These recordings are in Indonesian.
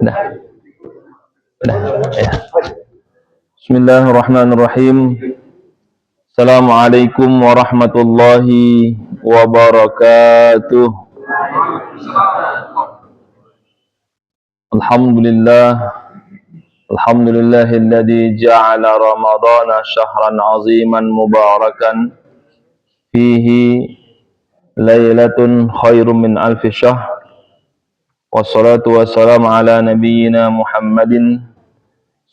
Udah, udah, ya. Bismillahirrahmanirrahim. Assalamualaikum warahmatullahi wabarakatuh. Alhamdulillah, alhamdulillahilladzi ja'ala ramadhana syahran 'aziman mubarakan fihi lailatun khairum min alfi syahr. Wassalatu wassalamu ala nabiyyina Muhammadin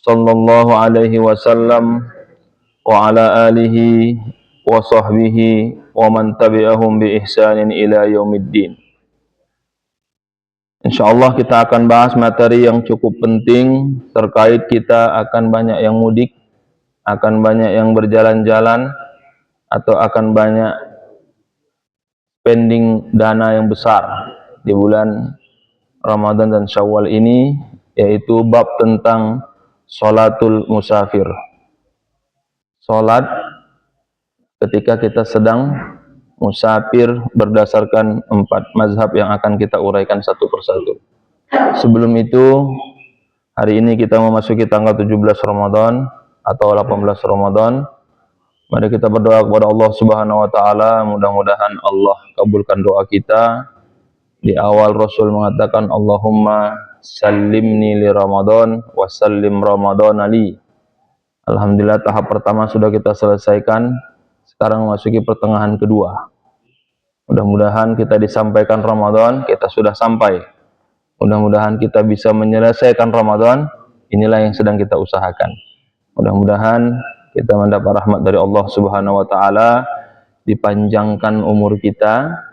sallallahu alaihi wasallam wa ala alihi wa sahbihi wa man tabi'ahum bi ihsanin ila yaumiddin. Insyaallah kita akan bahas materi yang cukup penting terkait kita akan banyak yang mudik, akan banyak yang berjalan-jalan, atau akan banyak spending dana yang besar di bulan Ramadan dan Syawal ini, yaitu bab tentang sholatul musafir. Sholat ketika kita sedang musafir berdasarkan 4 mazhab yang akan kita uraikan satu persatu. Sebelum itu, hari ini kita memasuki tanggal 17 Ramadan atau 18 Ramadan. Mari kita berdoa kepada Allah Subhanahu wa taala, mudah-mudahan Allah kabulkan doa kita. Di awal Rasul mengatakan, Allahumma sallimni li Ramadan wa sallim Ramadan li. Alhamdulillah, tahap pertama sudah kita selesaikan. Sekarang memasuki pertengahan kedua. Mudah-mudahan kita disampaikan Ramadan, kita sudah sampai. Mudah-mudahan kita bisa menyelesaikan Ramadan. Inilah yang sedang kita usahakan. Mudah-mudahan kita mendapat rahmat dari Allah Subhanahu wa taala, dipanjangkan umur kita.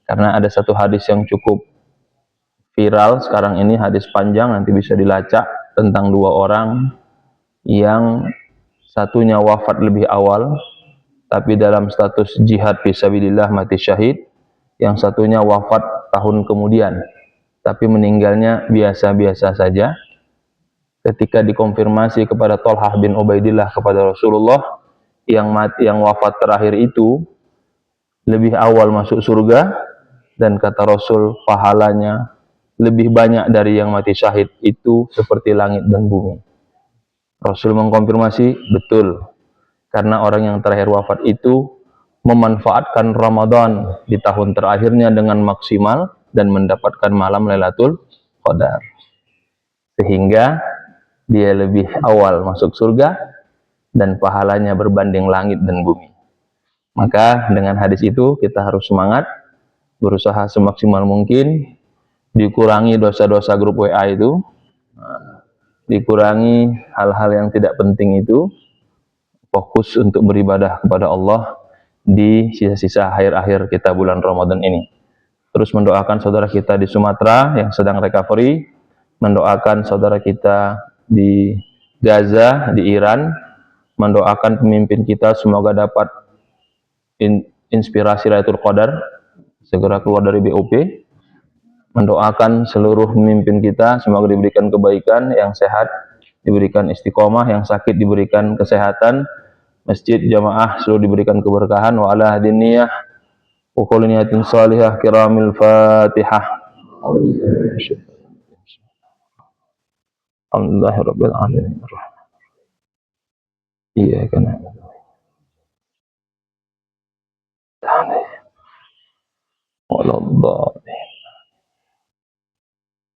Karena ada satu hadis yang cukup viral sekarang ini, hadis panjang, nanti bisa dilacak, tentang 2 orang yang satunya wafat lebih awal tapi dalam status jihad fisabilillah, mati syahid. Yang satunya wafat tahun kemudian tapi meninggalnya biasa-biasa saja. Ketika dikonfirmasi kepada Thalhah bin Ubaidillah kepada Rasulullah, yang wafat terakhir itu lebih awal masuk surga, dan kata Rasul, pahalanya lebih banyak dari yang mati syahid itu seperti langit dan bumi. Rasul mengkonfirmasi, betul, karena orang yang terakhir wafat itu memanfaatkan Ramadan di tahun terakhirnya dengan maksimal dan mendapatkan malam Lailatul Qadar, sehingga dia lebih awal masuk surga dan pahalanya berbanding langit dan bumi. Maka dengan hadis itu kita harus semangat, berusaha semaksimal mungkin, dikurangi dosa-dosa grup WA itu, dikurangi hal-hal yang tidak penting itu, fokus untuk beribadah kepada Allah di sisa-sisa akhir-akhir kita bulan Ramadan ini. Terus mendoakan saudara kita di Sumatera yang sedang recovery, mendoakan saudara kita di Gaza, di Iran, mendoakan pemimpin kita semoga dapat inspirasi Lailatul Qadar, segera keluar dari BOP, mendoakan seluruh pemimpin kita semoga diberikan kebaikan, yang sehat diberikan istiqomah, yang sakit diberikan kesehatan, masjid jamaah selalu diberikan keberkahan. Wa ala hadiniyah wa kulli niyatin salihah, kiramil Fatihah. Alhamdulillahirabbil alamin. Iya kan.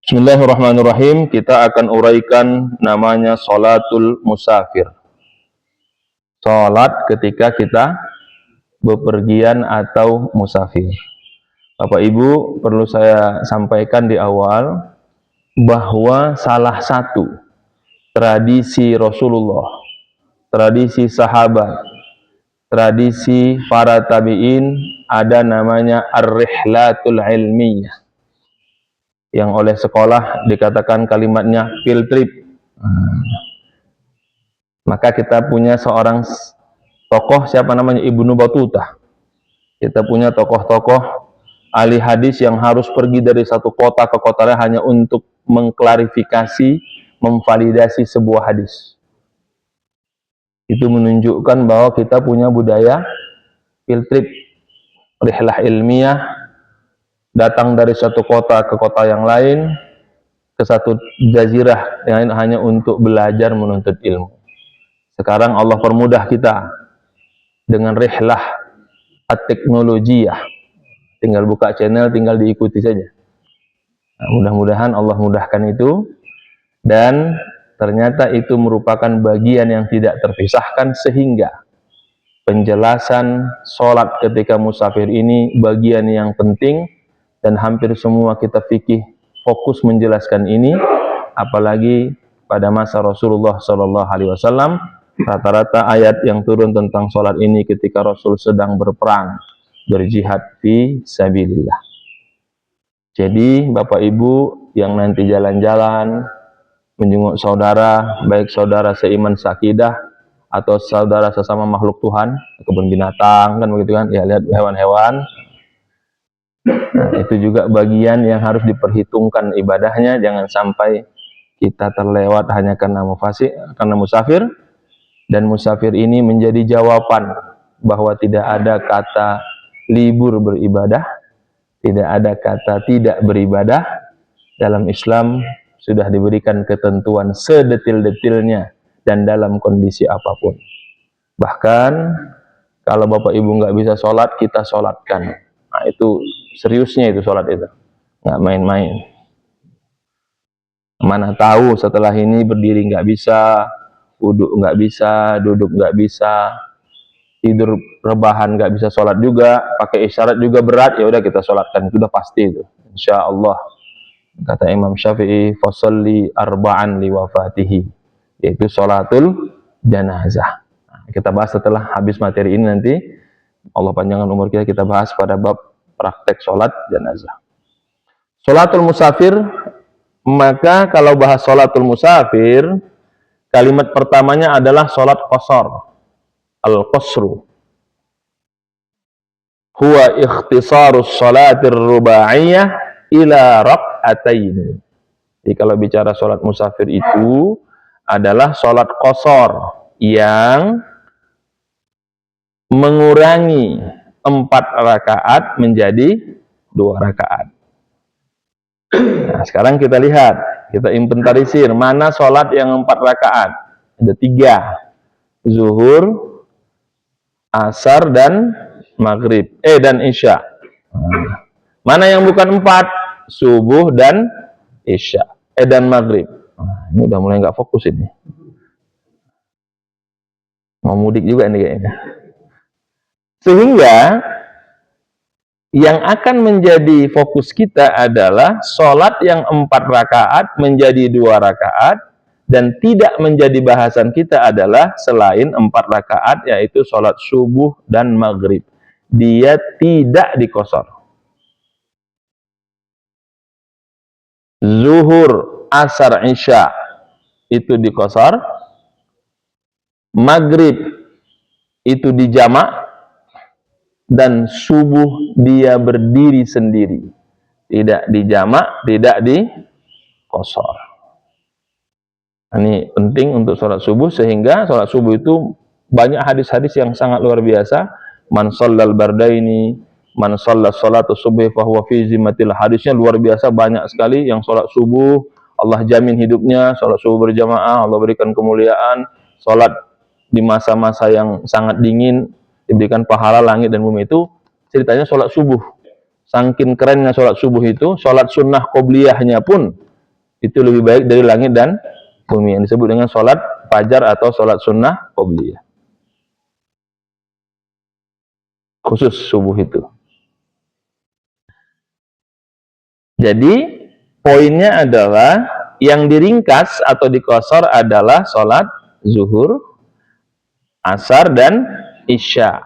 Bismillahirrahmanirrahim. Kita akan uraikan namanya sholatul musafir. Sholat ketika kita bepergian atau musafir. Bapak Ibu, perlu saya sampaikan di awal bahwa salah satu tradisi Rasulullah, tradisi sahabat, tradisi para tabi'in, ada namanya ar-rihlatul ilmiyah, yang oleh sekolah dikatakan kalimatnya field trip. Maka kita punya seorang tokoh, siapa namanya, Ibnu Battutah. Kita punya tokoh-tokoh ahli hadis yang harus pergi dari satu kota ke kota lain hanya untuk mengklarifikasi, memvalidasi sebuah hadis. Itu menunjukkan bahwa kita punya budaya field trip, rihlah ilmiah, datang dari satu kota ke kota yang lain, ke satu jazirah yang hanya untuk belajar menuntut ilmu. Sekarang Allah permudah kita dengan rihlah at-teknologiyah. Tinggal buka channel, tinggal diikuti saja. Nah, mudah-mudahan Allah mudahkan itu, dan ternyata itu merupakan bagian yang tidak terpisahkan, sehingga penjelasan sholat ketika musafir ini bagian yang penting, dan hampir semua kitab fikih fokus menjelaskan ini, apalagi pada masa Rasulullah SAW. Rata-rata ayat yang turun tentang sholat ini ketika Rasul sedang berperang, berjihad fi sabilillah. Jadi Bapak Ibu yang nanti jalan-jalan menjenguk saudara, baik saudara seiman sakidah atau saudara sesama makhluk Tuhan, kebun binatang kan begitu kan, ya lihat hewan-hewan. Nah, itu juga bagian yang harus diperhitungkan ibadahnya, jangan sampai kita terlewat hanya karena musafir, dan musafir ini menjadi jawaban bahwa tidak ada kata libur beribadah, tidak ada kata tidak beribadah. Dalam Islam sudah diberikan ketentuan sedetil-detilnya dan dalam kondisi apapun. Bahkan kalau Bapak Ibu nggak bisa sholat, kita sholatkan. Nah, itu seriusnya itu sholat itu, nggak main-main. Mana tahu setelah ini berdiri nggak bisa, wudhu nggak bisa, duduk nggak bisa, tidur rebahan nggak bisa, sholat juga, pakai isyarat juga berat, ya udah kita sholatkan, itu udah pasti itu, insya Allah. Kata Imam Syafi'i, fasalli arba'an liwafatihi, yaitu sholatul janazah. Nah, kita bahas setelah habis materi ini nanti, Allah panjangkan umur kita bahas pada bab praktek sholat janazah. Sholatul musafir, maka kalau bahas sholatul musafir, kalimat pertamanya adalah sholat qasar, al-qasru. Huwa ikhtisarus sholatir ruba'iyah ila rak'ataini. Jadi kalau bicara sholat musafir itu adalah sholat qasar yang mengurangi 4 rakaat menjadi 2 rakaat. Nah, sekarang kita lihat, kita inventarisir mana sholat yang 4 rakaat. Ada 3, zuhur, asar, dan maghrib, dan isya. Mana yang bukan 4? Subuh dan isya, dan maghrib. Nah, ini udah mulai nggak fokus ini. Mau mudik juga ini kayaknya. Sehingga yang akan menjadi fokus kita adalah sholat yang 4 rakaat menjadi 2 rakaat, dan tidak menjadi bahasan kita adalah selain 4 rakaat, yaitu sholat subuh dan maghrib. Dia tidak dikosor. Zuhur, asar, isya itu dikosor, maghrib itu dijamak, dan subuh dia berdiri sendiri, tidak dijamak, tidak dikosor. Ini penting untuk sholat subuh, sehingga sholat subuh itu banyak hadis-hadis yang sangat luar biasa. Man shallal bardaini, man shalla sholatu subuh fahuwa fi zimmatil. Hadisnya luar biasa, banyak sekali yang sholat subuh Allah jamin hidupnya, sholat subuh berjamaah Allah berikan kemuliaan, sholat di masa-masa yang sangat dingin diberikan pahala langit dan bumi. Itu ceritanya sholat subuh. Saking kerennya sholat subuh itu, sholat sunnah qobliyahnya pun itu lebih baik dari langit dan bumi, yang disebut dengan sholat fajar atau sholat sunnah qobliyah. Khusus subuh itu. Jadi poinnya adalah yang diringkas atau dikosor adalah sholat zuhur, asar, dan isya.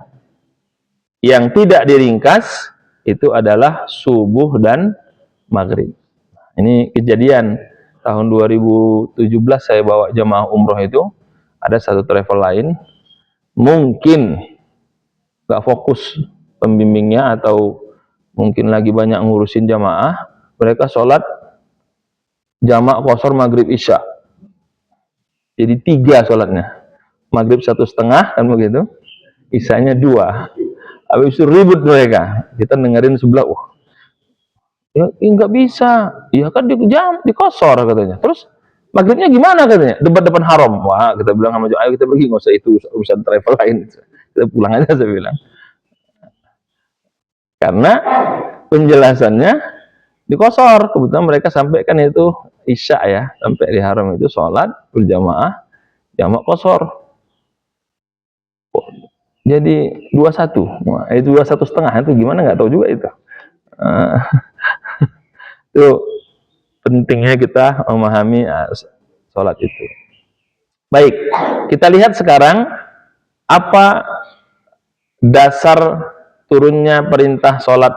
Yang tidak diringkas itu adalah subuh dan maghrib. Ini kejadian tahun 2017 saya bawa jemaah umroh itu, ada satu travel lain, mungkin gak fokus pembimbingnya atau mungkin lagi banyak ngurusin jamaah, mereka sholat jamak qasar maghrib isya. Jadi 3 sholatnya, maghrib 1,5 kan begitu, isyanya 2. Habis itu ribut mereka, kita dengerin sebelah, Ya, nggak bisa. Ya kan dikosor katanya. Terus maghribnya gimana katanya? Debat-depan haram. Wah, kita bilang sama ayo kita pergi, nggak usah itu urusan travel lain. Kita pulang aja saya bilang. Karena penjelasannya dikosor. Kebetulan mereka sampaikan itu isya ya, sampai di haram itu sholat berjamaah, jamak kosor. Jadi 21. Wah, itu 21,5 itu gimana nggak tahu juga itu. Itu pentingnya kita memahami sholat itu. Baik, kita lihat sekarang apa dasar turunnya perintah sholat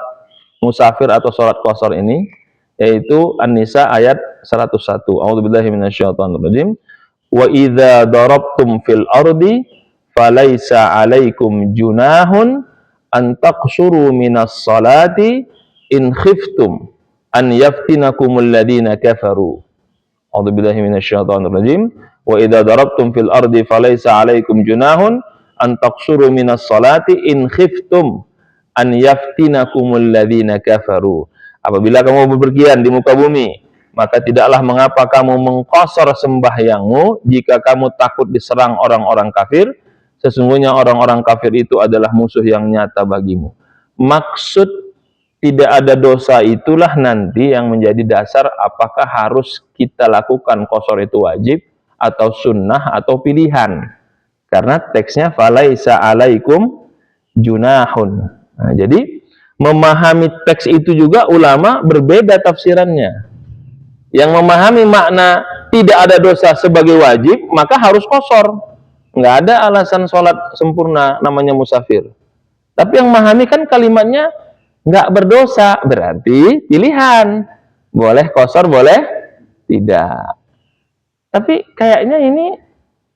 musafir atau sholat qasar ini, yaitu An-Nisa ayat 101. A'udzubillahi minasyaitonirrajim. Wa idza darabtum fil ardi falaisa 'alaikum junahun an taqsuru minas salati in khiftum an yaftinakumul ladina kafaru. A'udzubillahi minasyaitonirrajim. Wa idza darabtum fil ardi falaisa 'alaikum junahun an taqsuru minas salati in khiftum an yaftinakumul ladzina kafaru. Apabila kamu bepergian di muka bumi, maka tidaklah mengapa kamu mengqasar sembahyangmu jika kamu takut diserang orang-orang kafir. Sesungguhnya orang-orang kafir itu adalah musuh yang nyata bagimu. Maksud tidak ada dosa itulah nanti yang menjadi dasar apakah harus kita lakukan qasar itu wajib atau sunnah atau pilihan. Karena teksnya falaisa alaikum junahun. Nah, jadi memahami teks itu juga ulama berbeda tafsirannya. Yang memahami makna tidak ada dosa sebagai wajib, maka harus qasar. Nggak ada alasan sholat sempurna namanya musafir. Tapi yang memahami kan kalimatnya nggak berdosa, berarti pilihan. Boleh qasar, boleh tidak. Tapi kayaknya ini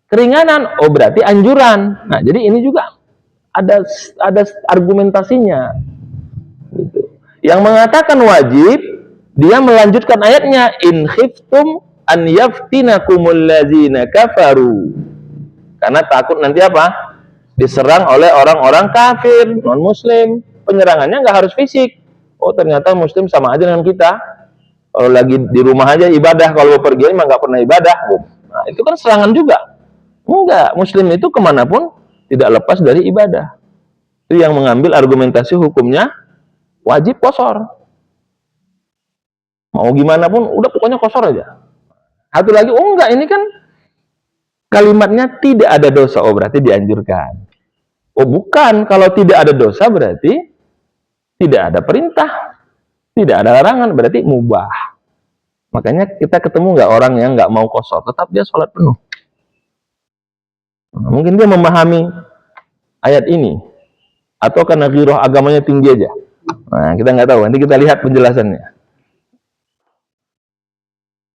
keringanan, oh berarti anjuran. Nah, jadi ini juga ada argumentasinya. Gitu. Yang mengatakan wajib, dia melanjutkan ayatnya, in khiftum an yaftinakumul ladzina kafaru. Karena takut nanti apa? Diserang oleh orang-orang kafir, non muslim. Penyerangannya nggak harus fisik. Oh ternyata muslim sama aja dengan kita. Kalau lagi di rumah aja ibadah, kalau pergi mah nggak pernah ibadah. Nah, itu kan serangan juga. Enggak, muslim itu kemanapun tidak lepas dari ibadah. Itu yang mengambil argumentasi hukumnya wajib qasar. Mau gimana pun udah pokoknya qasar aja. Satu lagi, oh enggak, ini kan kalimatnya tidak ada dosa, oh berarti dianjurkan. Oh bukan, kalau tidak ada dosa berarti tidak ada perintah, tidak ada larangan, berarti mubah. Makanya kita ketemu nggak orang yang nggak mau qasar, tetap dia sholat penuh. Nah, mungkin dia memahami ayat ini, atau karena giroh agamanya tinggi aja. Nah, kita nggak tahu, nanti kita lihat penjelasannya.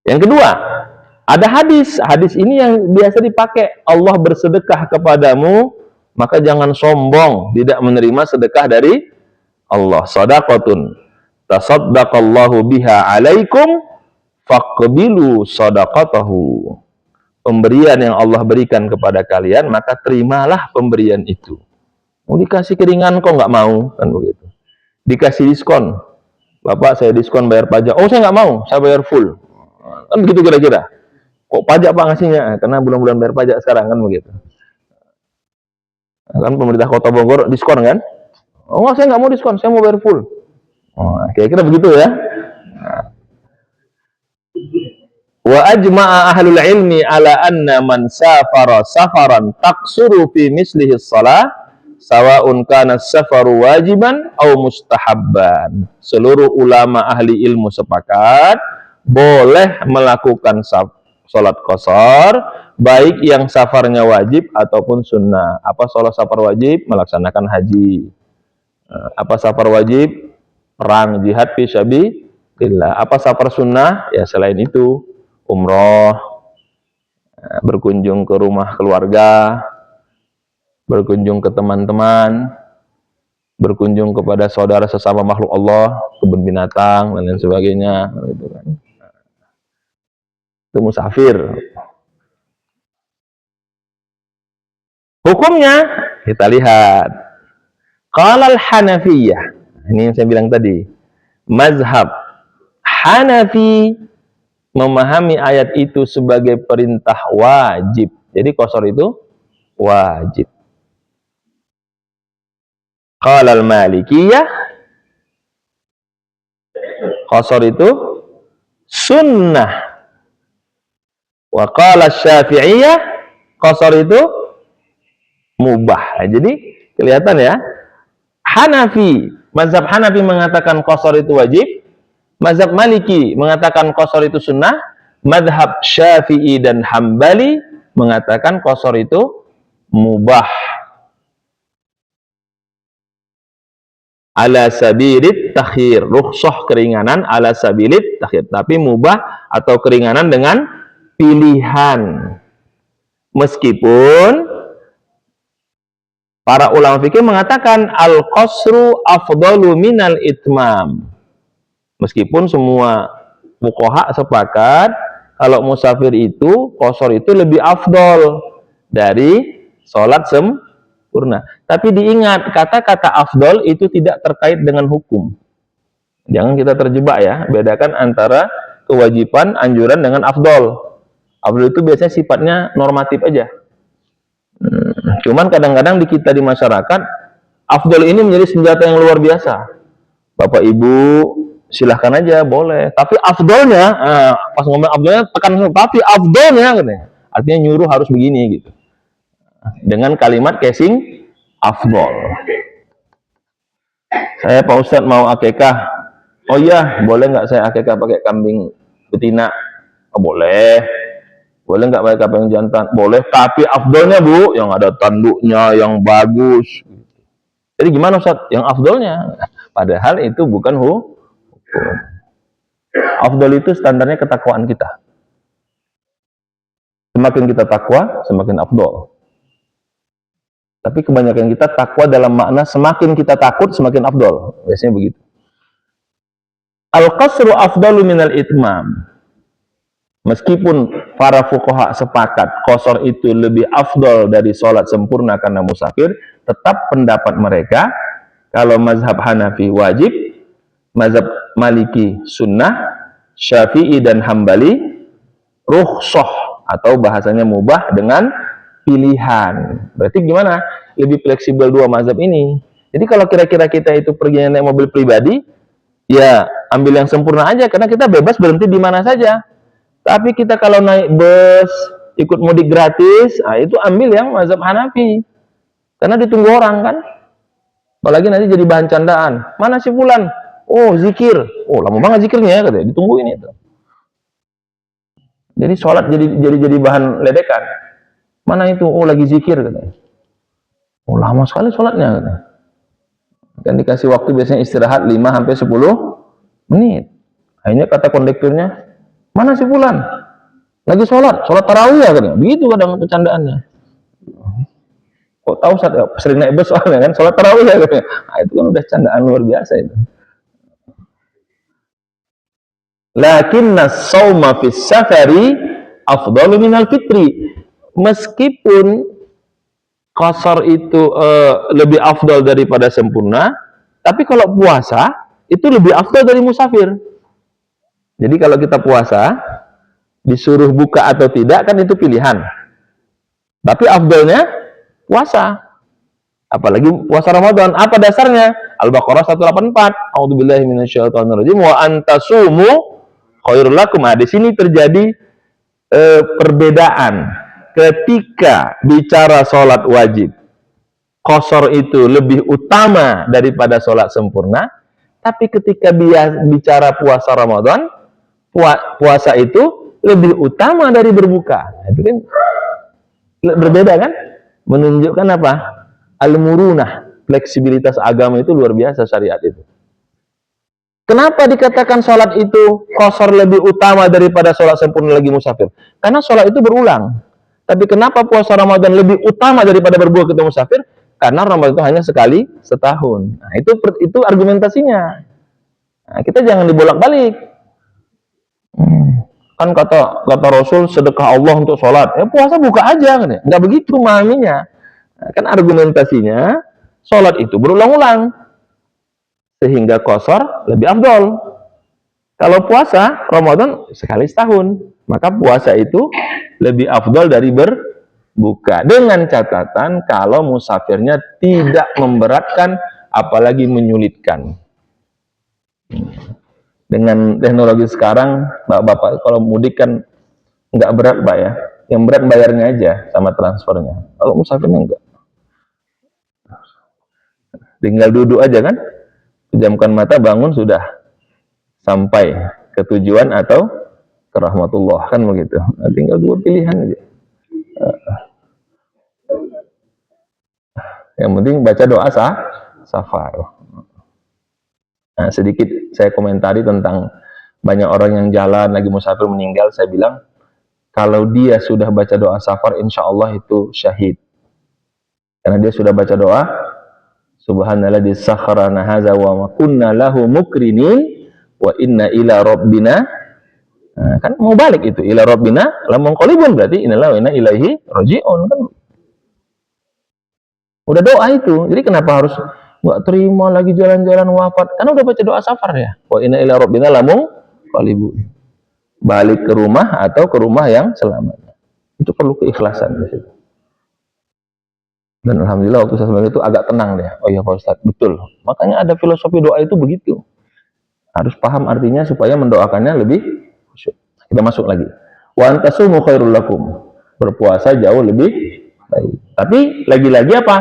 Yang kedua, ada hadis. Hadis ini yang biasa dipakai, Allah bersedekah kepadamu, maka jangan sombong tidak menerima sedekah dari Allah. Shadaqatun tasaddaqallahu biha alaikum faqbilu shadaqatahu. Pemberian yang Allah berikan kepada kalian, maka terimalah pemberian itu. Mau dikasih keringan kok nggak mau, kan begitu. Dikasih diskon, Bapak saya diskon bayar pajak, oh saya nggak mau, saya bayar full, kan begitu kira-kira. Kok pajak Pak ngasihnya? Karena bulan-bulan bayar pajak sekarang, kan begitu. Kan pemerintah Kota Bogor diskon kan? Oh saya nggak mau diskon, saya mau bayar full. Oh, kira-kira begitu ya. Wa ajma'a ahlul ilmi ala anna man safara safaran taqsuru fi mislihi shalah sawa'un kana safaru wajiban aw mustahabban. Seluruh ulama ahli ilmu sepakat boleh melakukan salat qasar baik yang safarnya wajib ataupun sunnah. Apa salat safar wajib? Melaksanakan haji. Apa safar wajib? Perang jihad fi sabilillah. Apa safar sunnah? Ya selain itu umroh, berkunjung ke rumah keluarga, berkunjung ke teman-teman, berkunjung kepada saudara sesama makhluk Allah, kebun binatang dan lain sebagainya, gitu kan. Itu musafir. Hukumnya kita lihat. Qala al-Hanafiyah. Ini yang saya bilang tadi. Mazhab Hanafi memahami ayat itu sebagai perintah wajib. Jadi qasar itu wajib. Qala al-Malikiyah, qasar itu sunnah. Wa qala Syafi'iyah, qasar itu mubah. Nah, jadi kelihatan ya, Hanafi, mazhab Hanafi mengatakan qasar itu wajib, mazhab Maliki mengatakan qasar itu sunnah, mazhab Syafi'i dan Hambali mengatakan qasar itu mubah. Ala sabilit takhir, rukhsah keringanan, ala sabilit takhir, tapi mubah atau keringanan dengan pilihan. Meskipun para ulama fikih mengatakan al-qasru afdalu minal itmam. Meskipun semua fuqaha sepakat kalau musafir itu qasar itu lebih afdol dari sholat sempurna. Tapi diingat, kata-kata afdol itu tidak terkait dengan hukum. Jangan kita terjebak ya, bedakan antara kewajiban, anjuran dengan afdol. Afdol itu biasanya sifatnya normatif aja. Cuman kadang-kadang di kita di masyarakat, afdol ini menjadi senjata yang luar biasa. Bapak Ibu silahkan aja, boleh. Tapi afdolnya, pas ngomong afdolnya tekan, tapi afdolnya, katanya. Artinya nyuruh harus begini gitu. Dengan kalimat casing afdol. Saya Pak Ustadz mau akekah. Oh iya, boleh nggak saya akekah pakai kambing betina? Oh, boleh. Boleh nggak pakai kambing jantan? Boleh. Tapi afdolnya Bu, yang ada tanduknya, yang bagus. Jadi gimana Ustadz? Yang afdolnya. Padahal itu bukan hukum. Afdol itu standarnya ketakwaan kita. Semakin kita takwa, semakin afdol. Tapi kebanyakan kita takwa dalam makna semakin kita takut, semakin afdol. Biasanya begitu. Al-qasru afdalu minal itmam. Meskipun para fuqaha sepakat qasar itu lebih afdol dari sholat sempurna karena musafir, tetap pendapat mereka kalau mazhab Hanafi wajib, mazhab Maliki sunnah, Syafi'i dan Hambali rukhsah atau bahasanya mubah dengan pilihan. Berarti gimana? Lebih fleksibel dua mazhab ini. Jadi kalau kira-kira kita itu pergi naik mobil pribadi, ya ambil yang sempurna aja karena kita bebas berhenti di mana saja. Tapi kita kalau naik bus, ikut mudik gratis, nah itu ambil yang mazhab Hanafi. Karena ditunggu orang kan. Apalagi nanti jadi bahan candaan. Mana si fulan? Oh, zikir. Oh, lama banget zikirnya ya, katanya. Ditungguin itu. Jadi sholat jadi bahan ledekan. Mana itu? Oh, lagi zikir, katanya. Oh, lama sekali sholatnya, katanya. Dan dikasih waktu biasanya istirahat 5-10 menit. Akhirnya kata kondekturnya, mana si fulan? Lagi sholat tarawih ya, katanya. Begitu kadang bercandaannya. Kok tahu Ustaz, ya, sering naik bus soalnya kan, sholat tarawih ya, katanya. Nah, itu kan udah candaan luar biasa itu. Lakinna shauma fis safari afdalu minal fitri. Meskipun qasar itu lebih afdal daripada sempurna, tapi kalau puasa itu lebih afdal dari musafir. Jadi kalau kita puasa disuruh buka atau tidak kan itu pilihan. Tapi afdalnya puasa. Apalagi puasa Ramadan. Apa dasarnya? Al-Baqarah 184. A'udzubillahi minasyaitonirrajim wa antasumu khairul lakum. Di sini terjadi perbedaan. Ketika bicara sholat wajib, qasar itu lebih utama daripada sholat sempurna. Tapi ketika bicara puasa Ramadan, puasa itu lebih utama dari berbuka. Itu kan berbeda kan? Menunjukkan apa? Al-murunah, fleksibilitas agama itu luar biasa syariat itu. Kenapa dikatakan sholat itu qasar lebih utama daripada sholat sempurna lagi musafir? Karena sholat itu berulang. Tapi kenapa puasa Ramadan lebih utama daripada berbuka ketika musafir? Karena Ramadan itu hanya sekali setahun. Nah, itu argumentasinya. Nah, kita jangan dibolak-balik. Kan kata Rasul sedekah Allah untuk sholat. Puasa buka aja kan ya. Nggak begitu memahaminya. Nah, kan argumentasinya sholat itu berulang-ulang sehingga qasar lebih afdol. Kalau puasa Ramadan sekali setahun, maka puasa itu lebih afdol dari berbuka. Dengan catatan kalau musafirnya tidak memberatkan, apalagi menyulitkan. Dengan teknologi sekarang, bapak-bapak kalau mudik kan nggak berat, Pak ya. Yang berat bayarnya aja sama transfernya. Kalau musafirnya enggak. Tinggal duduk aja kan, pejamkan mata, bangun, sudah sampai ke tujuan atau ke rahmatullah, kan begitu. Nah, tinggal dua pilihan aja. Yang penting baca doa safar. Nah, sedikit saya komentari tentang banyak orang yang jalan lagi musafir meninggal. Saya bilang, kalau dia sudah baca doa safar, insya Allah itu syahid. Karena dia sudah baca doa, Subhanalladzi sakharana hadza wa ma kunna lahu mukrinin wa inna ila rabbina. Nah, kan mau balik itu, ila rabbina lamunqalibun, berarti innalillahi wa inna ilaihi rajiun, kan. Udah doa itu. Jadi kenapa harus nggak terima lagi jalan-jalan wafat? Karena udah baca doa safar ya. Wa inna ila rabbina lamunqalibun. Balik ke rumah atau ke rumah yang selamat. Itu perlu keikhlasan di situ. Dan alhamdulillah waktu saya sebenarnya itu agak tenang deh. Oh iya Pak Ustadz, betul. Makanya ada filosofi doa itu begitu. Harus paham artinya supaya mendoakannya lebih khusyuk. Kita masuk lagi. Wa antasumu khairul lakum. Berpuasa jauh lebih baik. Tapi lagi-lagi apa?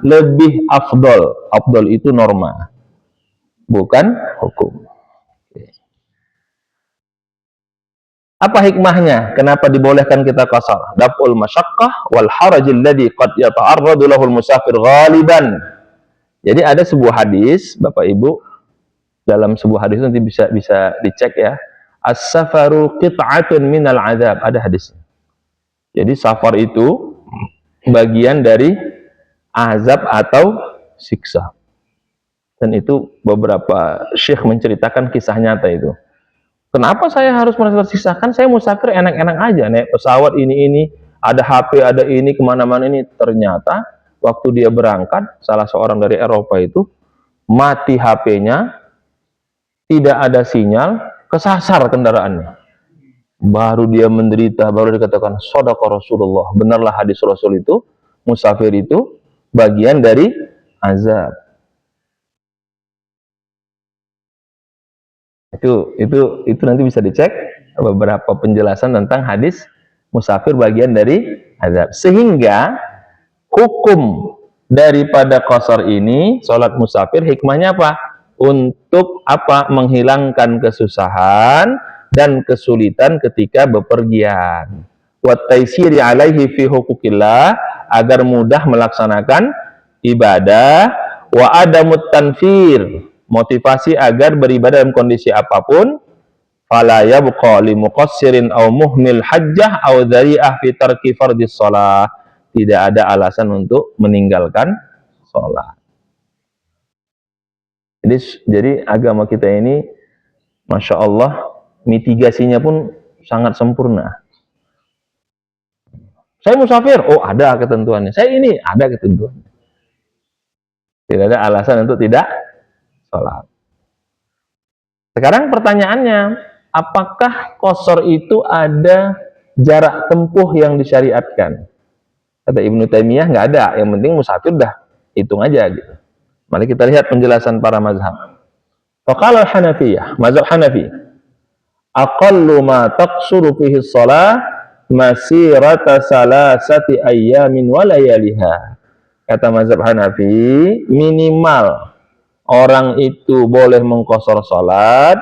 Lebih afdol. Afdol itu norma, bukan hukum. Apa hikmahnya? Kenapa dibolehkan kita qasar? Daf'ul masyaqqah wal harajil ladzi qad yata'arradu lahul musafir ghaliban. Jadi ada sebuah hadis, Bapak Ibu, dalam sebuah hadis nanti bisa dicek ya. As-safaru qit'atun minal adzab, ada hadisnya. Jadi safar itu bagian dari azab atau siksa. Dan itu beberapa syekh menceritakan kisah nyata itu. Kenapa saya harus merasa tersiksa? Kan saya musafir enak-enak aja, naik pesawat ini, ada HP, ada ini, kemana-mana ini. Ternyata waktu dia berangkat, salah seorang dari Eropa itu, mati HP-nya, tidak ada sinyal, kesasar kendaraannya. Baru dia menderita, baru dikatakan, Shadaqa Rasulullah. Benarlah hadis Rasul itu, musafir itu bagian dari azab. Itu nanti bisa dicek beberapa penjelasan tentang hadis musafir bagian dari azab. Sehingga hukum daripada qasar ini, sholat musafir, hikmahnya apa? Untuk apa? Menghilangkan kesusahan dan kesulitan ketika bepergian. Wa taysiri alaihi fi hukukillah, agar mudah melaksanakan ibadah. Wa adamut tanfir, motivasi agar beribadah dalam kondisi apapun. Fala yabqa li muqassirin aw muhmil hajjah aw dzari'ah fi tarki fardhis shalah. Tidak ada alasan untuk meninggalkan sholat. Jadi agama kita ini, Masya Allah, mitigasinya pun sangat sempurna. Saya musafir, oh ada ketentuannya. Saya ini, ada ketentuannya. Tidak ada alasan untuk tidak sholat. Sekarang pertanyaannya, apakah qasar itu ada jarak tempuh yang disyariatkan? Kata Ibnu Taimiyah, nggak ada. Yang penting musafir dah hitung aja gitu. Mari kita lihat penjelasan para mazhab. Faqala al-Hanafiyah, mazhab Hanafi, aqallu ma taqsuru fihi shalah masirata salasati ayyamin wa layaliha. Kata mazhab Hanafi, minimal orang itu boleh mengqasar salat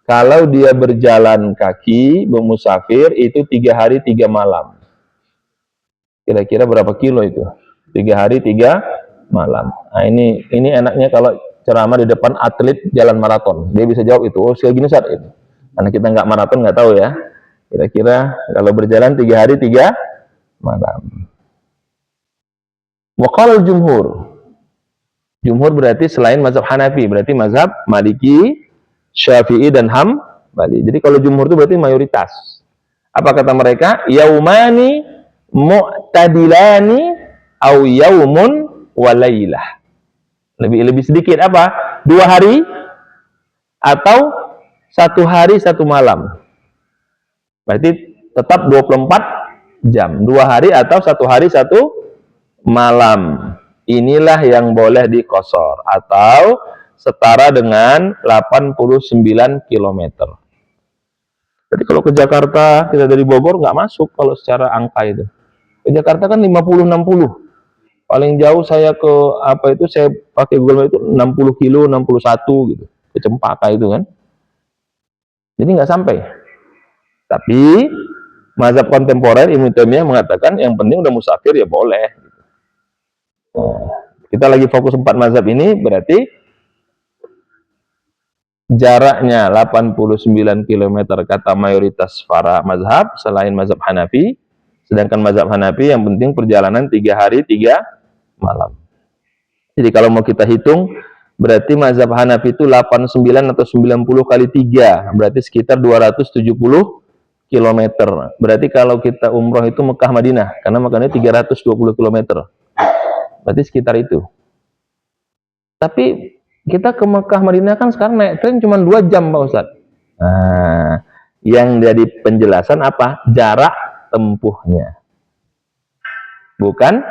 kalau dia berjalan kaki, bermusafir, itu 3 hari 3 malam. Kira-kira berapa kilo itu? 3 hari 3 malam. Nah, ini enaknya kalau ceramah di depan atlet jalan maraton. Dia bisa jawab itu. Oh, segini Ustaz itu. Karena kita nggak maraton, nggak tahu ya. Kira-kira kalau berjalan 3 hari 3 malam. Wa qala al-jumhur. Jumhur berarti selain mazhab Hanafi, berarti mazhab Maliki, Syafi'i dan Hambali. Jadi kalau jumhur itu berarti mayoritas. Apa kata mereka? Yaumani mu'tadilani au yaumun walailah. Lebih sedikit apa? 2 hari atau 1 hari 1 malam. Berarti tetap 24 jam. 2 hari atau 1 hari 1 malam. Inilah yang boleh dikosor. Atau setara dengan 89 km. Jadi kalau ke Jakarta, kita dari Bogor nggak masuk kalau secara angka itu. Ke Jakarta kan 50-60. Paling jauh saya ke apa itu, saya pakai Google Maps itu 60 kilo, 61 gitu. Ke Cempaka itu kan. Jadi nggak sampai. Tapi mazhab kontemporer Ibnu Taimiyah mengatakan yang penting udah musafir ya boleh. Nah, kita lagi fokus 4 mazhab ini, berarti jaraknya 89 km kata mayoritas para mazhab selain mazhab Hanafi. Sedangkan mazhab Hanafi yang penting perjalanan 3 hari 3 malam. Jadi kalau mau kita hitung, berarti mazhab Hanafi itu 89 atau 90 kali 3, berarti sekitar 270 km. Berarti kalau kita umroh itu Mekah Madinah, karena makanya 320 km. Berarti sekitar itu. Tapi kita ke Mekah Madinah kan sekarang naik tren cuma 2 jam Pak Ustadz. Nah, yang jadi penjelasan apa? Jarak tempuhnya, bukan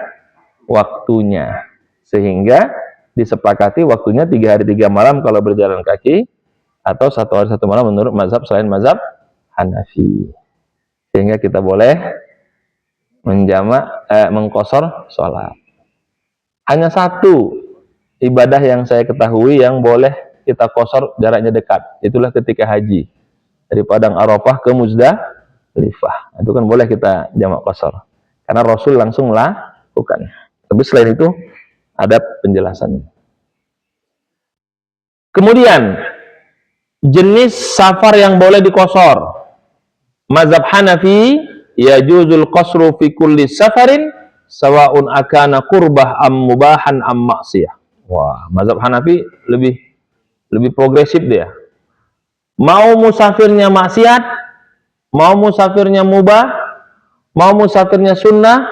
waktunya. Sehingga disepakati waktunya 3 hari 3 malam kalau berjalan kaki, atau 1 hari 1 malam menurut mazhab selain mazhab Hanafi. Sehingga kita boleh mengqashar sholat. Hanya 1 ibadah yang saya ketahui yang boleh kita qashar jaraknya dekat, itulah ketika haji. Dari Padang Arafah ke Muzdalifah, itu kan boleh kita jamak qashar, karena Rasul langsung lakukan. Tapi selain itu ada penjelasannya. Kemudian jenis safar yang boleh diqashar. Mazhab Hanafi yajuzul qasru fi kulli safarin sawa'un akana qurbah am mubahan am maksiyah. Wah, mazhab Hanafi lebih progresif dia. Mau musafirnya maksiat, mau musafirnya mubah, mau musafirnya sunnah,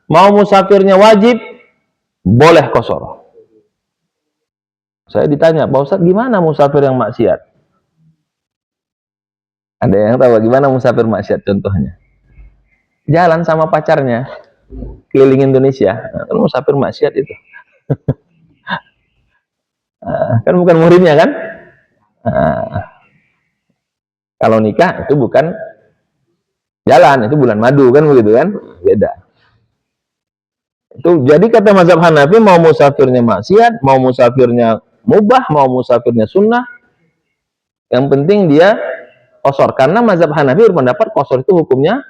mau musafirnya wajib, boleh qashar. Saya ditanya, Pak Ustadz, gimana musafir yang maksiat? Ada yang tahu gimana musafir maksiat contohnya? Jalan sama pacarnya keliling Indonesia, kan musafir maksiat itu. Kan bukan muridnya kan? Kalau nikah itu bukan jalan, itu bulan madu kan, begitu kan? Beda. Itu jadi kata mazhab Hanafi, mau musafirnya maksiat, mau musafirnya mubah, mau musafirnya sunnah, yang penting dia qashar. Karena mazhab Hanafi berpendapat qashar itu hukumnya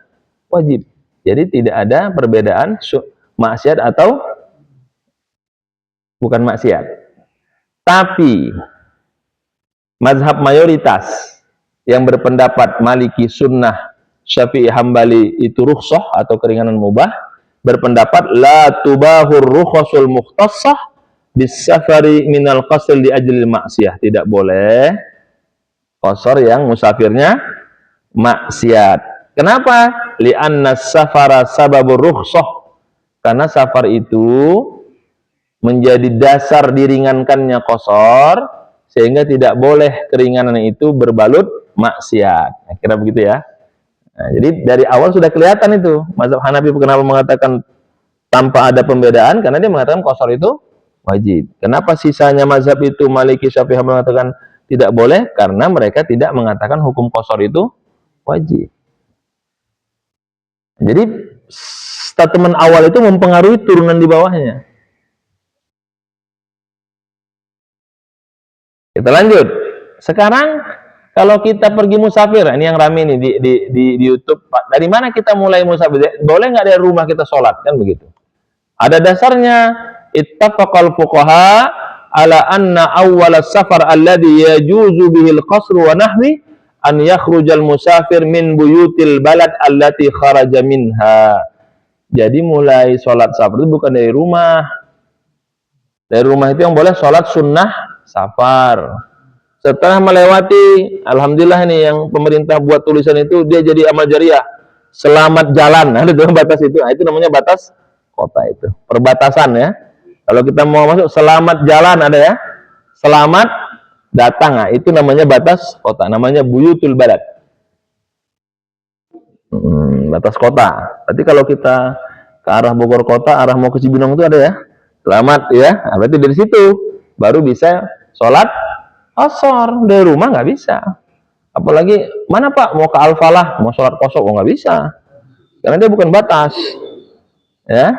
wajib. Jadi tidak ada perbedaan maksiat atau bukan maksiat. Tapi mazhab mayoritas yang berpendapat Maliki, Sunnah, Syafi'i, Hambali itu rukhsah atau keringanan mubah, berpendapat la tubahur rukhasul mukhtassah bis-safari minal qasr li ajlil maksiyah. Tidak boleh qashar yang musafirnya maksiat. Kenapa? Li'anna safara sababur rukhsah. Karena safar itu menjadi dasar diringankannya qashar, sehingga tidak boleh keringanan itu berbalut maksiat. Nah, kira begitu ya. Nah, jadi dari awal sudah kelihatan itu mazhab Hanafi kenapa mengatakan tanpa ada pembedaan, karena dia mengatakan qashar itu wajib. Kenapa sisanya mazhab itu Maliki, Syafi'i mengatakan tidak boleh? Karena mereka tidak mengatakan hukum qashar itu wajib. Jadi statement awal itu mempengaruhi turunan di bawahnya. Kita lanjut. Sekarang kalau kita pergi musafir, ini yang rame nih di YouTube, Pak. Dari mana kita mulai musafir? Boleh nggak dari rumah kita sholat? Kan begitu. Ada dasarnya. Ittafaqal fuqaha ala anna awwala safar alladhi yajuzu bihil qasru wa nahwi an yakhrujal musafir min buyutil balad allati kharaja minha. Jadi mulai sholat safar itu bukan dari rumah. Dari rumah itu yang boleh sholat sunnah safar. Setelah melewati, alhamdulillah ini yang pemerintah buat tulisan itu, dia jadi amal jariah. Selamat jalan, ada tuh batas itu. Nah, itu namanya batas kota itu. Perbatasan ya. Kalau kita mau masuk, selamat jalan ada ya. Selamat datang. Nah, itu namanya batas kota, namanya buyutul balad. Batas kota. Berarti kalau kita ke arah Bogor kota, arah mau ke Cibinong itu ada ya. Selamat ya. Nah, berarti dari situ baru bisa sholat qashar. Dari rumah nggak bisa. Apalagi mana Pak mau ke Al-Falah mau sholat qashar, oh nggak bisa. Karena dia bukan batas. Ya.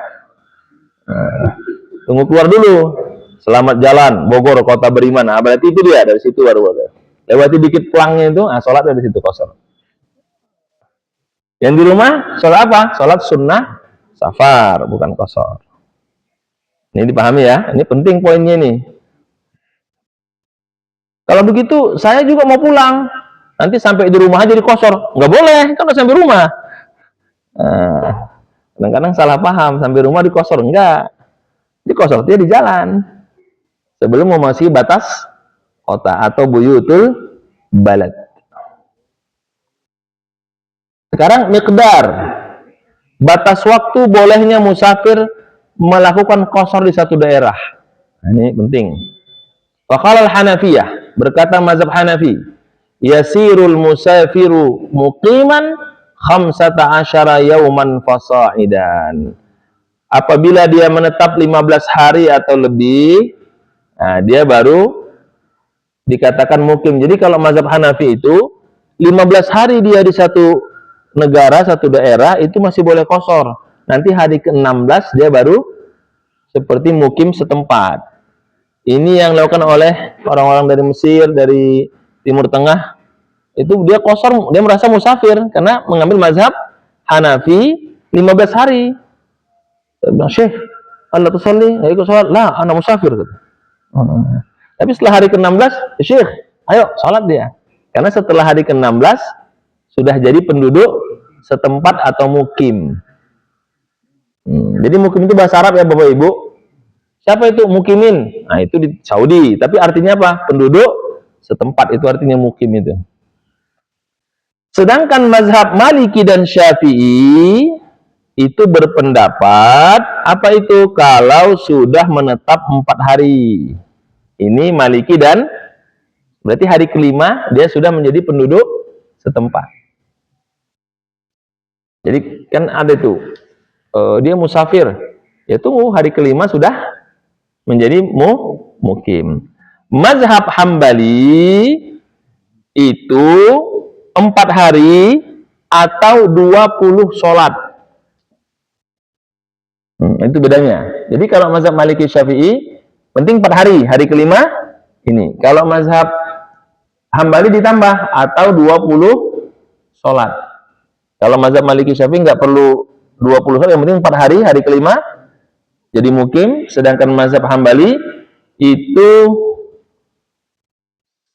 Nah, tunggu keluar dulu. Selamat jalan Bogor kota beriman. Nah, berarti itu dia dari situ baru ada. Lewati dikit pelangnya itu, nah sholat dari situ qashar. Yang di rumah sholat apa? Sholat sunnah safar, bukan qashar. Ini dipahami ya. Ini penting poinnya nih. Kalau begitu, saya juga mau pulang. Nanti sampai di rumah aja di qashar. Nggak boleh, kan udah sampai rumah. Nah, kadang-kadang salah paham. Sampai rumah di qashar. Enggak. Di qashar dia di jalan. Sebelum memasuki batas kota atau buyutul balad. Sekarang miqdar. Batas waktu bolehnya musafir melakukan qashar di satu daerah. Nah, ini penting. Waqala al-Hanafiyah, berkata mazhab Hanafi, yasirul musafiru muqiman 15 yauman fasa'idan. Apabila dia menetap 15 hari atau lebih, nah dia baru dikatakan mukim. Jadi kalau mazhab Hanafi itu 15 hari dia di satu negara, satu daerah itu masih boleh qashar. Nanti hari ke-16 dia baru seperti mukim setempat. Ini yang dilakukan oleh orang-orang dari Mesir, dari Timur Tengah. Itu dia qashar, dia merasa musafir karena mengambil mazhab Hanafi 15 hari. Dia bilang, "Syekh, Allah tusalli, enggak ikut salat." "Lah, ana musafir." Tapi setelah hari ke-16, "Syekh, ayo salat dia." Karena setelah hari ke-16 sudah jadi penduduk setempat atau mukim. Jadi mukim itu bahasa Arab ya Bapak Ibu. Siapa itu mukimin? Nah itu di Saudi. Tapi artinya apa? Penduduk setempat, itu artinya mukim itu. Sedangkan mazhab Maliki dan Syafi'i itu berpendapat apa itu? Kalau sudah menetap 4 hari. Ini Maliki dan berarti hari kelima dia sudah menjadi penduduk setempat. Jadi kan ada itu dia musafir, ya tunggu hari kelima sudah menjadi mukim. Mazhab Hambali itu 4 hari atau 20 sholat. Itu bedanya. Jadi kalau mazhab Maliki Syafi'i penting 4 hari, hari kelima ini. Kalau mazhab Hambali ditambah atau 20 sholat. Kalau mazhab Maliki Syafi'i nggak perlu 20 sholat, yang penting 4 hari, hari kelima jadi mukim. Sedangkan mazhab Hambali itu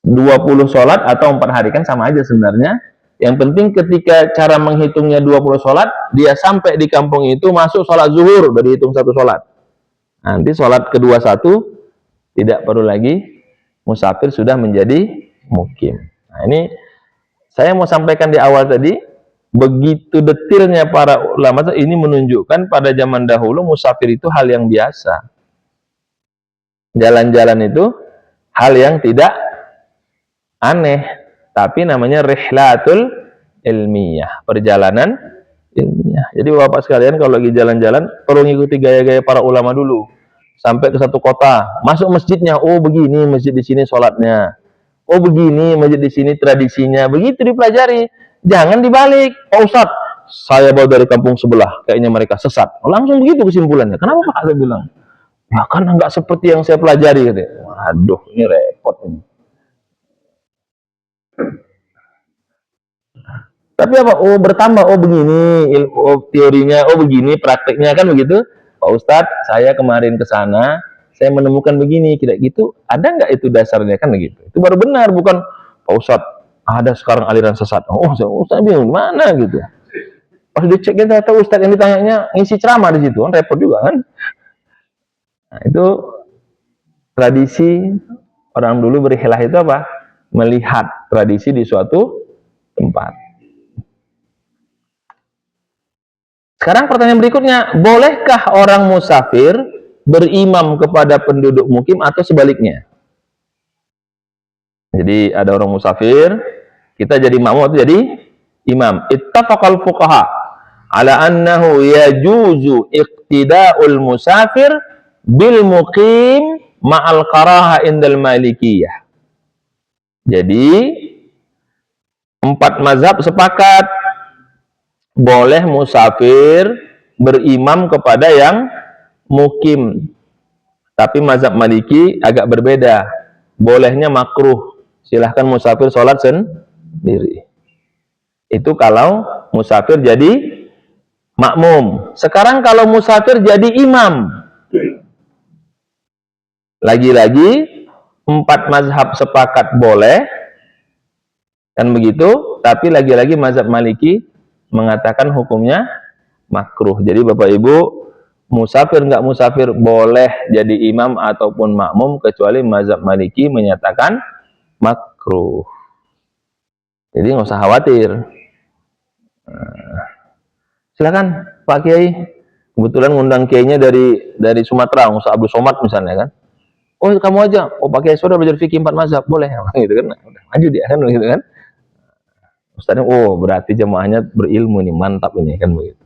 20 sholat atau 4 hari, kan sama aja sebenarnya. Yang penting ketika cara menghitungnya 20 sholat, dia sampai di kampung itu masuk sholat zuhur, udah dihitung 1 sholat. Nanti sholat kedua 1 tidak perlu lagi musafir, sudah menjadi mukim. Nah ini saya mau sampaikan di awal tadi, begitu detailnya para ulama ini menunjukkan pada zaman dahulu musafir itu hal yang biasa. Jalan-jalan itu hal yang tidak aneh, tapi namanya rihlatul ilmiah, perjalanan ilmiah. Jadi Bapak sekalian kalau lagi jalan-jalan perlu ngikuti gaya-gaya para ulama dulu. Sampai ke satu kota, masuk masjidnya, oh begini masjid di sini sholatnya. Oh begini masjid di sini tradisinya, begitu dipelajari. Jangan dibalik, Pak Ustadz, saya bawa dari kampung sebelah, kayaknya mereka sesat. Langsung begitu kesimpulannya. Kenapa Pak? Saya bilang, ya kan nggak seperti yang saya pelajari. Waduh, ini repot ini. Tapi apa? Oh bertambah, oh begini, teorinya, oh begini, prakteknya kan begitu. Pak Ustadz, saya kemarin ke sana, saya menemukan begini, kira gitu. Ada nggak itu dasarnya kan begitu? Itu baru benar, bukan Pak Ustadz ada sekarang aliran sesat. Oh, Ustadz bingung mana gitu. Pas dicek kita tahu Ustadz yang ditanyanya ngisi ceramah di situ, kan repot juga kan. Nah, itu tradisi orang dulu berhilah itu apa? Melihat tradisi di suatu tempat. Sekarang pertanyaan berikutnya, bolehkah orang musafir berimam kepada penduduk mukim atau sebaliknya? Jadi ada orang musafir, kita jadi makmum atau jadi imam. Ittafaqal fuqaha ala annahu yajuzu iqtida'ul musafir bil muqim ma'al karaha indal malikiyah. Jadi empat mazhab sepakat boleh musafir berimam kepada yang mukim. Tapi mazhab Maliki agak berbeda. Bolehnya makruh. Silahkan musafir sholat sendiri. Itu kalau musafir jadi makmum. Sekarang kalau musafir jadi imam. Lagi-lagi empat mazhab sepakat boleh. Kan begitu. Tapi lagi-lagi mazhab Maliki mengatakan hukumnya makruh. Jadi Bapak Ibu, musafir nggak musafir boleh jadi imam ataupun makmum, kecuali mazhab Maliki menyatakan makruh. Jadi nggak usah khawatir. Silakan Pak Kiai. Kebetulan ngundang kiainya dari Sumatera, Ustaz Abdul Somad misalnya kan. Oh kamu aja. Oh Pak Kiai sudah belajar fikih 4 mazhab, boleh gitu kan. Udah maju dia kan gitu kan. Ustaznya, oh berarti jemaahnya berilmu nih, mantap ini kan begitu.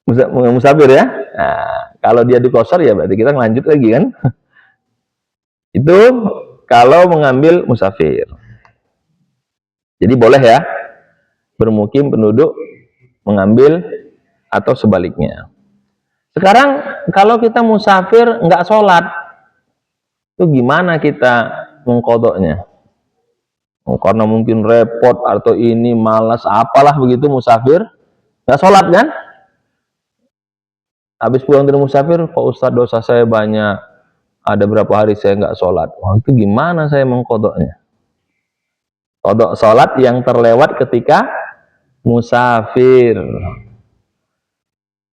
Musafir ya. Nah, kalau dia di qashar ya berarti kita lanjut lagi kan. Itu kalau mengambil musafir. Jadi boleh ya bermukim penduduk mengambil atau sebaliknya. Sekarang kalau kita musafir nggak sholat, itu gimana kita mengkodoknya? Oh, karena mungkin repot atau ini malas apalah begitu musafir nggak sholat kan? Habis pulang dari musafir, Pak Ustadz dosa saya banyak, ada berapa hari saya nggak sholat. Wah, itu gimana saya mengkodoknya? Kodok sholat yang terlewat ketika musafir.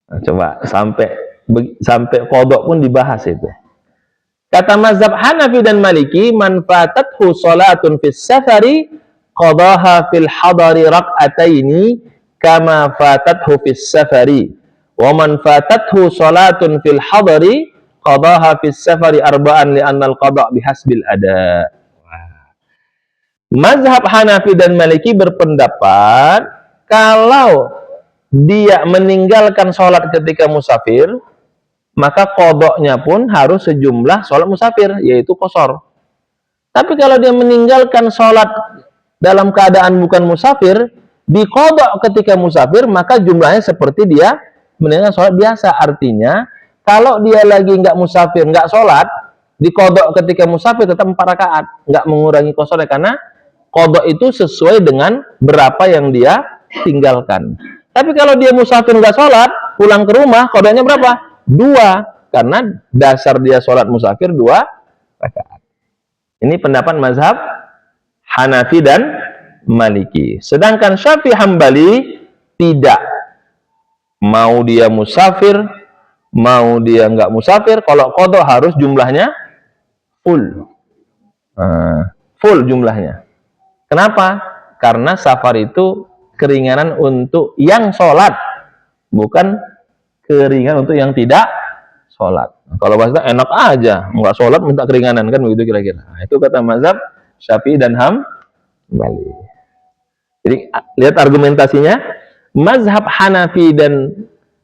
Nah, coba sampai kodok pun dibahas itu. Kata mazhab Hanafi dan Maliki, man fatathu sholatun fis safari qadaha fil hadari rak'ataini kama fatathu fis safari. Wa man fatathu sholatun fil hadari qadaha fis safari arba'an li'annal qada' bihasbil ada. Mazhab Hanafi dan Maliki berpendapat kalau dia meninggalkan sholat ketika musafir, maka kodoknya pun harus sejumlah sholat musafir, yaitu qashar. Tapi kalau dia meninggalkan sholat dalam keadaan bukan musafir, dikodok ketika musafir, maka jumlahnya seperti dia meninggalkan sholat biasa. Artinya, kalau dia lagi nggak musafir, nggak sholat, dikodok ketika musafir tetap 4 rakaat, nggak mengurangi qasharnya, karena kodok itu sesuai dengan berapa yang dia tinggalkan. Tapi kalau dia musafir nggak sholat, pulang ke rumah, kodoknya berapa? 2, karena dasar dia sholat musafir 2 rakaat. Ini pendapat mazhab Hanafi dan Maliki. Sedangkan Syafi'i Hambali tidak. Mau dia musafir, mau dia nggak musafir, kalau kodok harus jumlahnya full. Full jumlahnya. Kenapa? Karena safar itu keringanan untuk yang sholat, bukan keringanan untuk yang tidak sholat. Kalau bahasa enak aja, nggak sholat minta keringanan, kan begitu kira-kira. Nah, itu kata mazhab Syafi'i dan Hambali. Jadi lihat argumentasinya. Mazhab Hanafi dan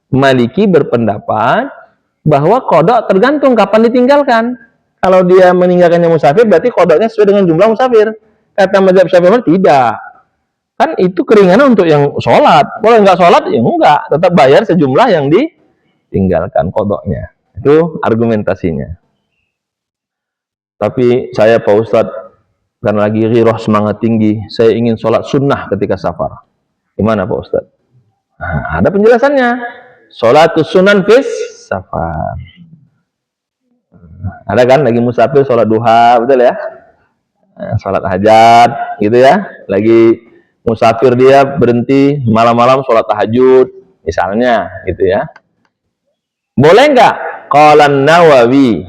Maliki berpendapat bahwa kodok tergantung kapan ditinggalkan. Kalau dia meninggalkannya musafir, berarti kodoknya sesuai dengan jumlah musafir. Kata mazhab Syafi'i tidak. Kan itu keringanan untuk yang sholat. Kalau nggak sholat, ya enggak. Tetap bayar sejumlah yang ditinggalkan kodoknya. Itu argumentasinya. Tapi saya Pak Ustadz, karena lagi ghirah semangat tinggi, saya ingin sholat sunnah ketika safar. Gimana Pak Ustadz? Nah, ada penjelasannya. Sholatus sunan fis safar. Ada kan lagi musafir sholat duha, betul ya? Sholat hajat, gitu ya. Lagi musafir dia berhenti malam-malam sholat tahajud, misalnya, gitu ya. Boleh nggak? Qala Nawawi,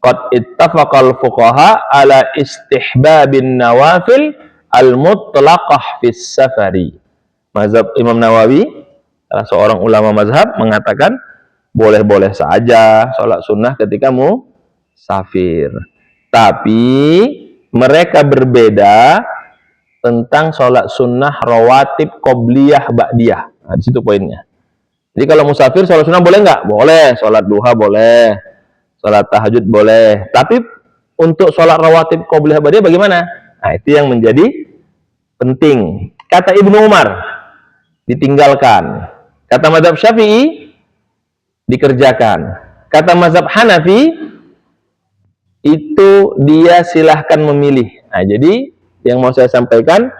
qad ittafaqal fuqaha ala istihbabin nawafil al-mutlaqah fis safari. Mazhab Imam Nawawi, salah seorang ulama mazhab, mengatakan boleh-boleh saja sholat sunnah ketika musafir. Tapi mereka berbeda tentang sholat sunnah rawatib qobliyah ba'diyah. Nah, di situ poinnya. Jadi kalau musafir sholat sunnah boleh nggak? Boleh. Sholat duha boleh. Sholat tahajud boleh. Tapi untuk sholat rawatib qobliyah ba'diyah bagaimana? Nah, itu yang menjadi penting. Kata Ibnu Umar, ditinggalkan. Kata mazhab Syafi'i, dikerjakan. Kata mazhab Hanafi, itu dia silahkan memilih. Nah, jadi yang mau saya sampaikan,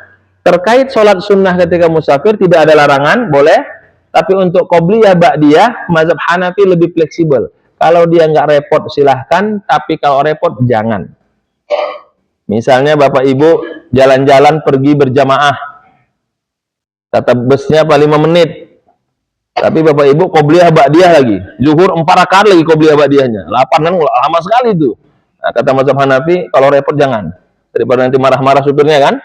terkait sholat sunnah ketika musafir tidak ada larangan, boleh. Tapi untuk qobliyah ba'diyah, mazhab Hanafi lebih fleksibel. Kalau dia nggak repot silahkan, tapi kalau repot jangan. Misalnya Bapak Ibu jalan-jalan pergi berjamaah, kata busnya apa 5 menit, tapi Bapak Ibu qobliyah ba'diyah lagi, zuhur 4 rakaat lagi qobliyah ba'diyahnya, 8 kan lama sekali itu. Nah, kata mazhab Hanafi, kalau repot jangan, daripada nanti marah-marah supirnya kan.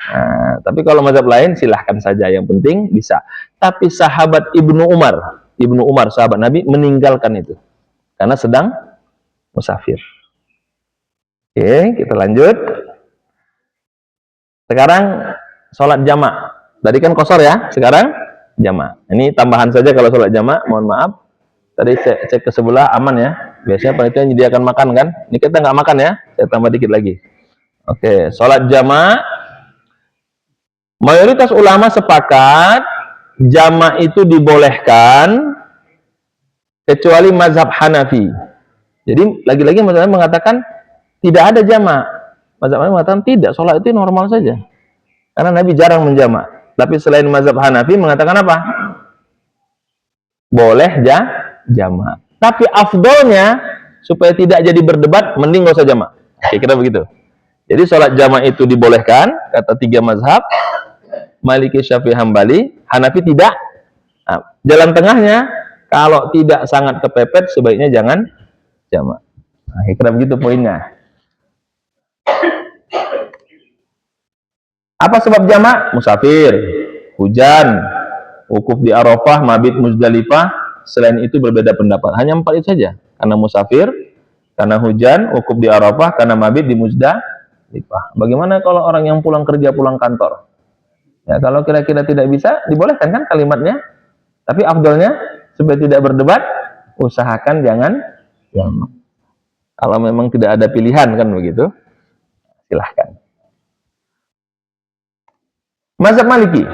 Nah, tapi kalau mazhab lain silahkan saja, yang penting bisa. Tapi sahabat Ibnu Umar sahabat Nabi meninggalkan itu karena sedang musafir. Oke, kita lanjut. Sekarang sholat jamak. Tadi kan qashar ya, sekarang jamak. Ini tambahan saja kalau sholat jamak, mohon maaf. Tadi saya cek ke sebelah aman ya. Biasanya panitia menyediakan makan kan. Ini kita nggak makan ya, saya tambah dikit lagi. Oke, sholat jamak. Mayoritas ulama sepakat jamak itu dibolehkan kecuali mazhab Hanafi. Jadi lagi-lagi mazhab Hanafi mengatakan tidak ada jamak. Mazhab Hanafi mengatakan tidak, sholat itu normal saja. Karena Nabi jarang menjamak. Tapi selain mazhab Hanafi mengatakan apa? Boleh jamak. Tapi afdolnya supaya tidak jadi berdebat, mending nggak usah jamak. Kira-kira begitu. Jadi sholat jamak itu dibolehkan, kata 3 mazhab, Maliki, Syafi'i, Hambali. Hanafi tidak. Nah, jalan tengahnya, kalau tidak sangat kepepet, sebaiknya jangan jamak. Nah, kira-kira begitu poinnya. Apa sebab jamak? Musafir, hujan, wukuf di Arafah, mabit Muzdalifah. Selain itu berbeda pendapat. Hanya 4 itu saja. Karena musafir, karena hujan, wukuf di Arafah, karena mabit di Muzdalifah. Bagaimana kalau orang yang pulang kerja, pulang kantor? Ya, kalau kira-kira tidak bisa, dibolehkan kan kalimatnya. Tapi afdolnya, supaya tidak berdebat, usahakan jangan jamak. Kalau memang tidak ada pilihan kan begitu, silahkan. Mazhab Maliki,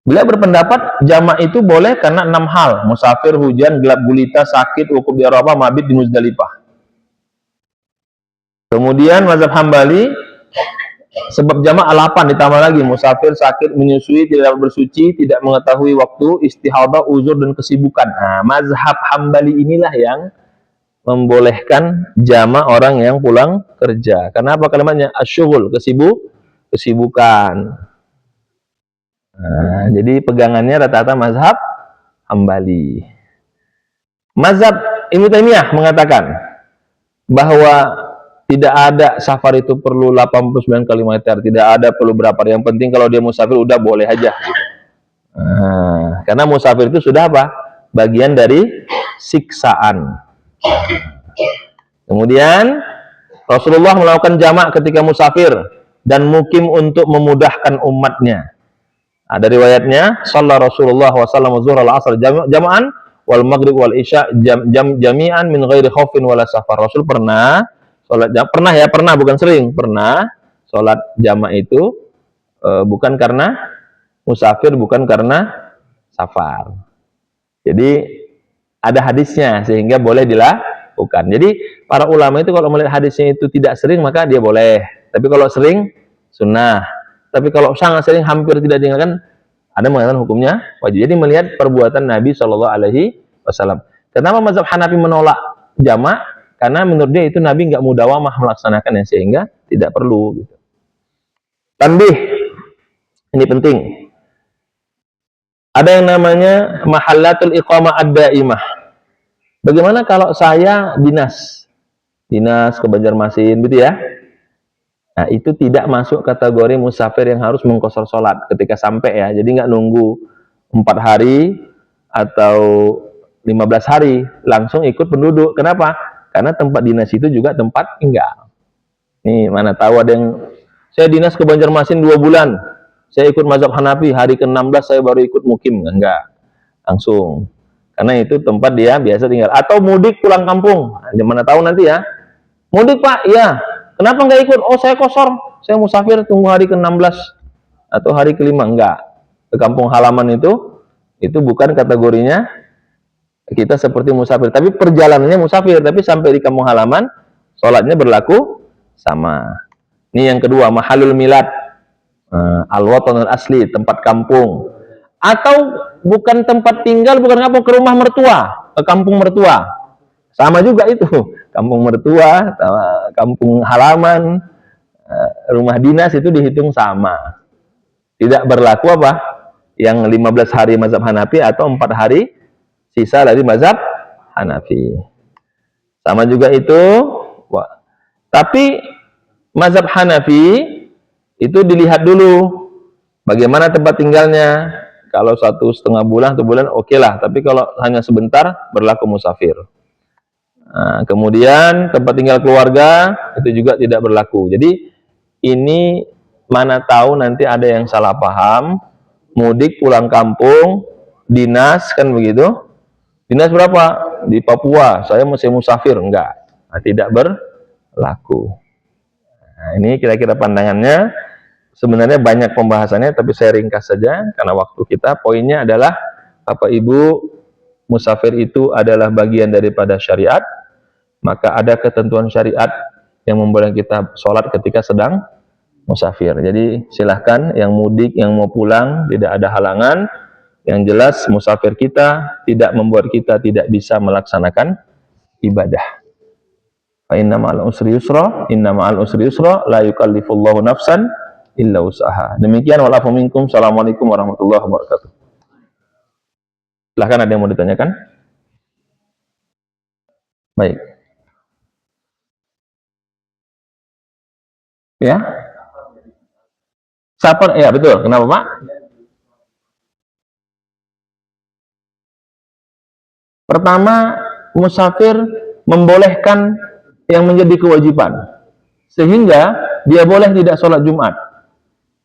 beliau berpendapat jamak itu boleh karena 6 hal: musafir, hujan, gelap gulita, sakit, wukuf di Arafah, mabit di Muzdalifah. Kemudian mazhab Hambali, sebab jamak 8 ditambah lagi: musafir, sakit, menyusui, tidak bersuci, tidak mengetahui waktu, istihadah, uzur, dan kesibukan. Nah, mazhab Hambali inilah yang membolehkan jamak orang yang pulang kerja. Kenapa kalimatnya asyughul, kesibukan. Nah, jadi pegangannya rata-rata mazhab Hambali. Mazhab Ibnu Taimiyah mengatakan bahwa tidak ada safar itu perlu 89 km, tidak ada perlu berapa. Yang penting kalau dia musafir udah boleh aja. Nah, karena musafir itu sudah apa? Bagian dari siksaan. Kemudian Rasulullah melakukan jamak ketika musafir dan mukim untuk memudahkan umatnya. Ada riwayatnya, shalla Rasulullah wasallam zuhur al-asr jama'an wal maghrib wal isya jami'an min ghairi khaufin wala safar. Rasul pernah salat pernah bukan sering, pernah salat jamak itu bukan karena musafir, bukan karena safar. Jadi ada hadisnya sehingga boleh dilakukan. Jadi para ulama itu kalau melihat hadisnya itu tidak sering, maka dia boleh. Tapi kalau sering, sunnah. Tapi kalau sangat sering, hampir tidak ditinggalkan, ada mengatakan hukumnya wajib. Jadi melihat perbuatan Nabi SAW. Kenapa mazhab Hanafi menolak jamak? Karena menurut dia itu Nabi nggak mudawamah melaksanakannya, sehingga tidak perlu. Gitu. Tanbih, ini penting. Ada yang namanya mahallatul iqamah ad-daimah. Bagaimana kalau saya dinas ke Banjarmasin, gitu ya? Nah, itu tidak masuk kategori musafir yang harus mengqashar sholat ketika sampai ya. Jadi nggak nunggu 4 hari atau 15 hari, langsung ikut penduduk. Kenapa? Karena tempat dinas itu juga tempat tinggal. Nih, mana tahu ada yang, saya dinas ke Banjarmasin 2 bulan, saya ikut mazhab Hanafi, hari ke-16 saya baru ikut mukim. Enggak, langsung. Karena itu tempat dia biasa tinggal. Atau mudik pulang kampung, mana tahu nanti ya, mudik Pak, iya, kenapa nggak ikut? Oh saya kosor, saya musafir, tunggu hari ke-16 atau hari ke-5. Enggak, ke kampung halaman itu bukan kategorinya kita seperti musafir, tapi perjalanannya musafir, tapi sampai di kampung halaman sholatnya berlaku sama. Ini yang kedua, mahalul milad, al-watanul asli, tempat kampung. Atau bukan tempat tinggal, bukan kampung, ke rumah mertua, ke kampung mertua, sama juga itu, kampung mertua, kampung halaman, rumah dinas itu dihitung sama. Tidak berlaku apa? Yang 15 hari mazhab Hanafi atau 4 hari sisa dari mazhab Hanafi. Sama juga itu. Tapi mazhab Hanafi itu dilihat dulu bagaimana tempat tinggalnya. Kalau 1,5 bulan, 1 bulan oke lah. Tapi kalau hanya sebentar berlaku musafir. Nah, kemudian tempat tinggal keluarga itu juga tidak berlaku. Jadi ini mana tahu nanti ada yang salah paham, mudik pulang kampung, dinas kan begitu. Dinas berapa? Di Papua, saya masih musafir. Enggak, tidak berlaku. Nah, ini kira-kira pandangannya. Sebenarnya banyak pembahasannya, tapi saya ringkas saja karena waktu kita. Poinnya adalah, Bapak Ibu, musafir itu adalah bagian daripada syariat. Maka ada ketentuan syariat yang membolehkan kita sholat ketika sedang musafir. Jadi silahkan yang mudik, yang mau pulang, tidak ada halangan. Yang jelas musafir kita tidak membuat kita tidak bisa melaksanakan ibadah. Fa inna ma'al usri yusra, inna ma'al usri yusra, la yukallifullahu nafsan illa usaha. Demikian, wa'alafu minkum. Assalamualaikum warahmatullahi wabarakatuh. Silahkan, ada yang mau ditanyakan? Baik. Ya. Safar, ya betul. Kenapa Pak? Pertama, musafir membolehkan yang menjadi kewajiban, sehingga dia boleh tidak sholat Jumat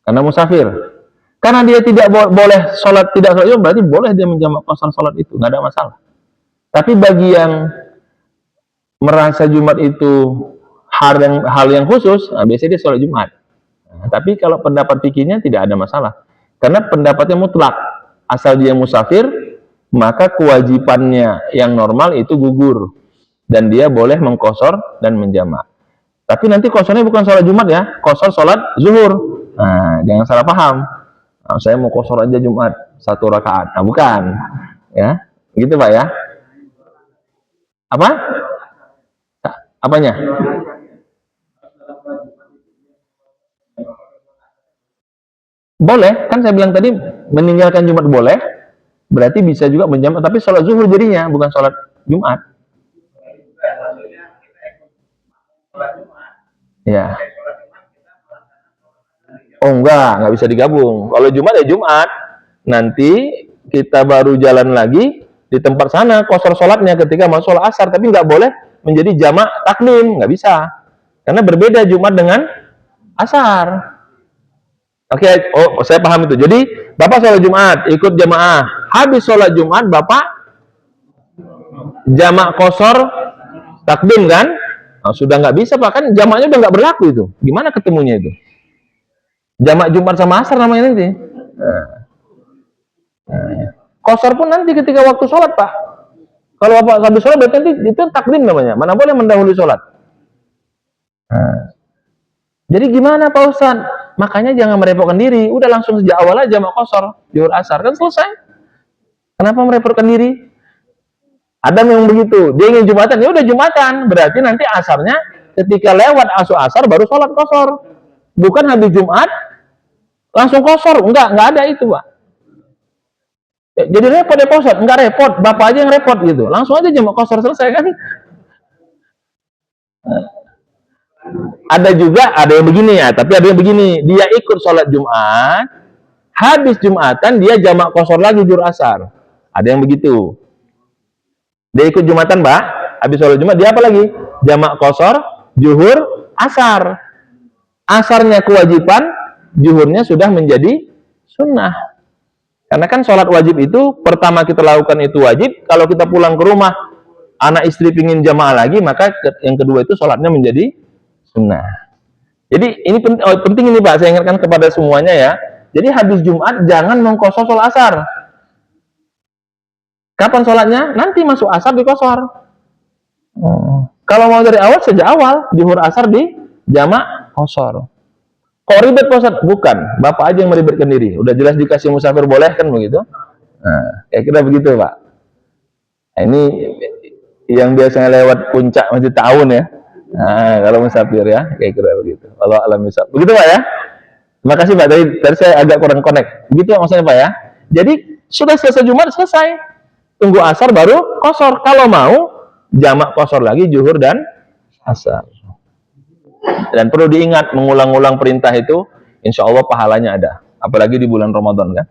karena musafir. Karena dia tidak boleh sholat, tidak sholat Jumat, berarti boleh dia menjamak qasar sholat itu, nggak ada masalah. Tapi bagi yang merasa Jumat itu hal yang khusus, nah biasanya dia sholat Jumat. Nah, tapi kalau pendapat fikihnya tidak ada masalah, karena pendapatnya mutlak, asal dia musafir, maka kewajibannya yang normal itu gugur dan dia boleh mengqasar dan menjamak. Tapi nanti qasarnya bukan sholat Jumat ya, qasar sholat zuhur. Nah, jangan salah paham. Nah, saya mau qasar aja Jumat 1 rakaat. Nah, bukan. Ya, gitu Pak ya. Apa? Apanya? Boleh, kan saya bilang tadi meninggalkan Jumat boleh, berarti bisa juga menjamak, tapi sholat zuhur jadinya, bukan sholat Jumat. Ya. Oh nggak bisa digabung. Kalau Jumat ya Jumat, nanti kita baru jalan lagi di tempat sana, qasar sholatnya ketika mau sholat asar, tapi nggak boleh menjadi jamak takdim, nggak bisa. Karena berbeda Jumat dengan asar. Oke, oh saya paham itu. Jadi Bapak sholat Jumat, ikut jamaah. Habis sholat Jumat, Bapak jamak qasar takdim kan? Nah, sudah nggak bisa Pak, kan jamaknya udah nggak berlaku itu. Gimana ketemunya itu? Jamak Jumat sama asar namanya nanti. Qasar pun nanti ketika waktu sholat Pak. Kalau Bapak habis sholat berarti nanti itu takdim namanya. Mana boleh mendahului sholat. Jadi gimana Pak Ustaz? Makanya jangan merepotkan diri. Udah langsung sejak awal aja jamak qasar, zuhur asar kan selesai. Kenapa merepotkan diri? Ada yang begitu. Dia ingin Jumatan, ya udah Jumatan. Berarti nanti asarnya ketika lewat asar baru sholat qasar. Bukan habis Jumat langsung qasar. Enggak ada itu Pak. Jadi repot ya Pak Ustaz? Enggak repot, Bapak aja yang repot gitu. Langsung aja jamak qasar selesai kan? Ada juga, ada yang begini ya, tapi ada yang begini, dia ikut sholat Jumat, habis Jumatan dia jamak qasar lagi zuhur asar. Ada yang begitu. Dia ikut Jumatan Pak, habis sholat Jumat dia apa lagi? Jamak qashar, zuhur, asar. Asarnya kewajiban, zuhurnya sudah menjadi sunnah. Karena kan sholat wajib itu pertama kita lakukan itu wajib. Kalau kita pulang ke rumah, anak istri pingin jamaah lagi, maka yang kedua itu sholatnya menjadi sunnah. Jadi ini penting ini Pak, saya ingatkan kepada semuanya ya. Jadi habis Jumat jangan mengkosor sholat asar. Kapan sholatnya? Nanti masuk asar dikosor. Kalau mau dari awal, sejak awal zuhur asar di jamak kosor. Kok ribet Pak Ustaz? Bukan, Bapak aja yang meribetkan diri. Udah jelas dikasih musafir boleh kan begitu? Nah, kira-kira begitu Pak. Nah, ini yang biasanya lewat puncak masjid tahun ya. Nah, kalau musafir ya, kira-kira begitu. Kalau alam misal. Begitu Pak ya? Terima kasih Pak, tadi saya agak kurang connect. Begitu ya maksudnya Pak ya? Jadi sudah selesai Jumat, selesai. Tunggu asar baru kosor. Kalau mau, jamak kosor lagi, zuhur dan asar. Dan perlu diingat, mengulang-ulang perintah itu, insya Allah pahalanya ada. Apalagi di bulan Ramadan kan.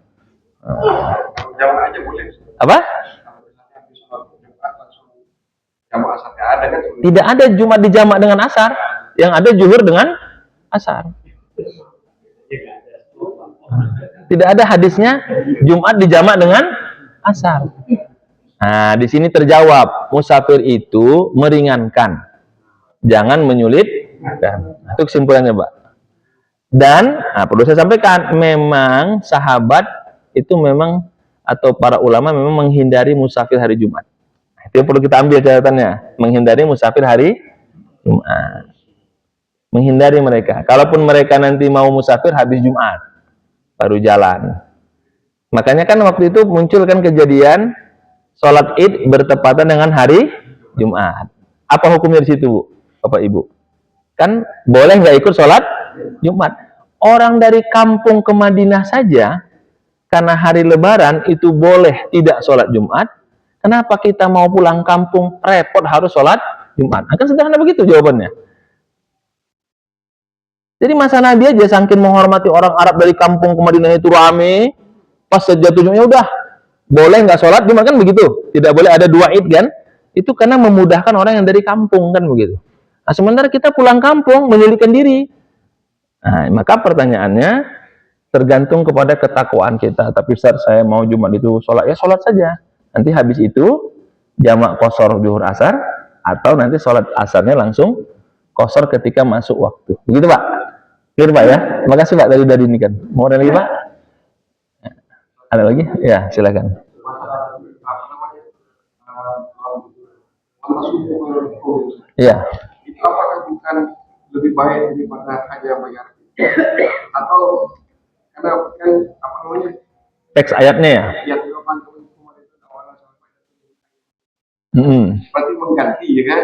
Jamak aja boleh. Apa? Tidak ada Jumat di jamak dengan asar. Yang ada zuhur dengan asar. Tidak ada hadisnya Jumat di jamak dengan asar. Nah, di sini terjawab, musafir itu meringankan. Jangan menyulitkan. Itu kesimpulannya, Pak. Dan perlu saya sampaikan, memang sahabat itu memang atau para ulama memang menghindari musafir hari Jumat. Itu yang perlu kita ambil catatannya, menghindari musafir hari Jumat. Menghindari mereka. Kalaupun mereka nanti mau musafir habis Jumat, baru jalan. Makanya kan waktu itu muncul kan kejadian sholat Id bertepatan dengan hari Jumat. Apa hukumnya di situ, Bu, Bapak Ibu? Kan boleh nggak ikut sholat Jumat. Orang dari kampung ke Madinah saja, karena hari Lebaran itu boleh tidak sholat Jumat. Kenapa kita mau pulang kampung repot harus sholat Jumat? Akan sederhana begitu jawabannya. Jadi masa Nabi aja saking menghormati orang Arab dari kampung ke Madinah itu rame, pas sejatuhnya udah boleh nggak sholat Jumat kan begitu. Tidak boleh ada dua id kan? Itu karena memudahkan orang yang dari kampung kan begitu. Nah, sementara kita pulang kampung menyulitkan diri. Nah, maka pertanyaannya tergantung kepada ketakwaan kita. Tapi Ustaz, saya mau Jumat itu sholat, ya sholat saja. Nanti habis itu jamak qashar zuhur asar, atau nanti sholat asarnya langsung qashar ketika masuk waktu. Begitu Pak? Clear Pak ya? Terima kasih Pak dari ini kan. Mau ada lagi Pak? Ada lagi? Ya silakan. Iya. Itu apakah bukan lebih baik daripada hanya bayar? Atau karena kan apa namanya? Teks ayatnya ya? Yang berarti mengganti ya kan?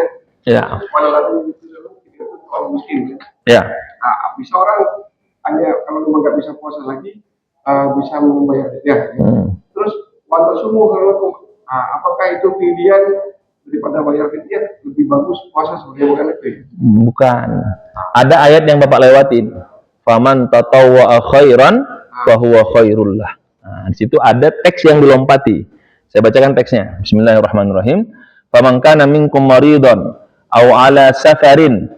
Ya. Walau itu orang miskin ya. Ya. Nah, bisa orang hanya kalau memang nggak bisa puasa lagi bisa membayar ya. Terus waktu subuh kalau apakah itu pilihan daripada bayar fidyah lebih bagus puasa sebenarnya bukan itu ya? Bukan. Ada ayat yang Bapak lewatin. Faman tatawwa'a khairan fahuwa khairul lah. Nah, di situ ada teks yang dilompati. Saya bacakan teksnya. Bismillahirrahmanirrahim. Faman kana minkum maridun aw ala safarin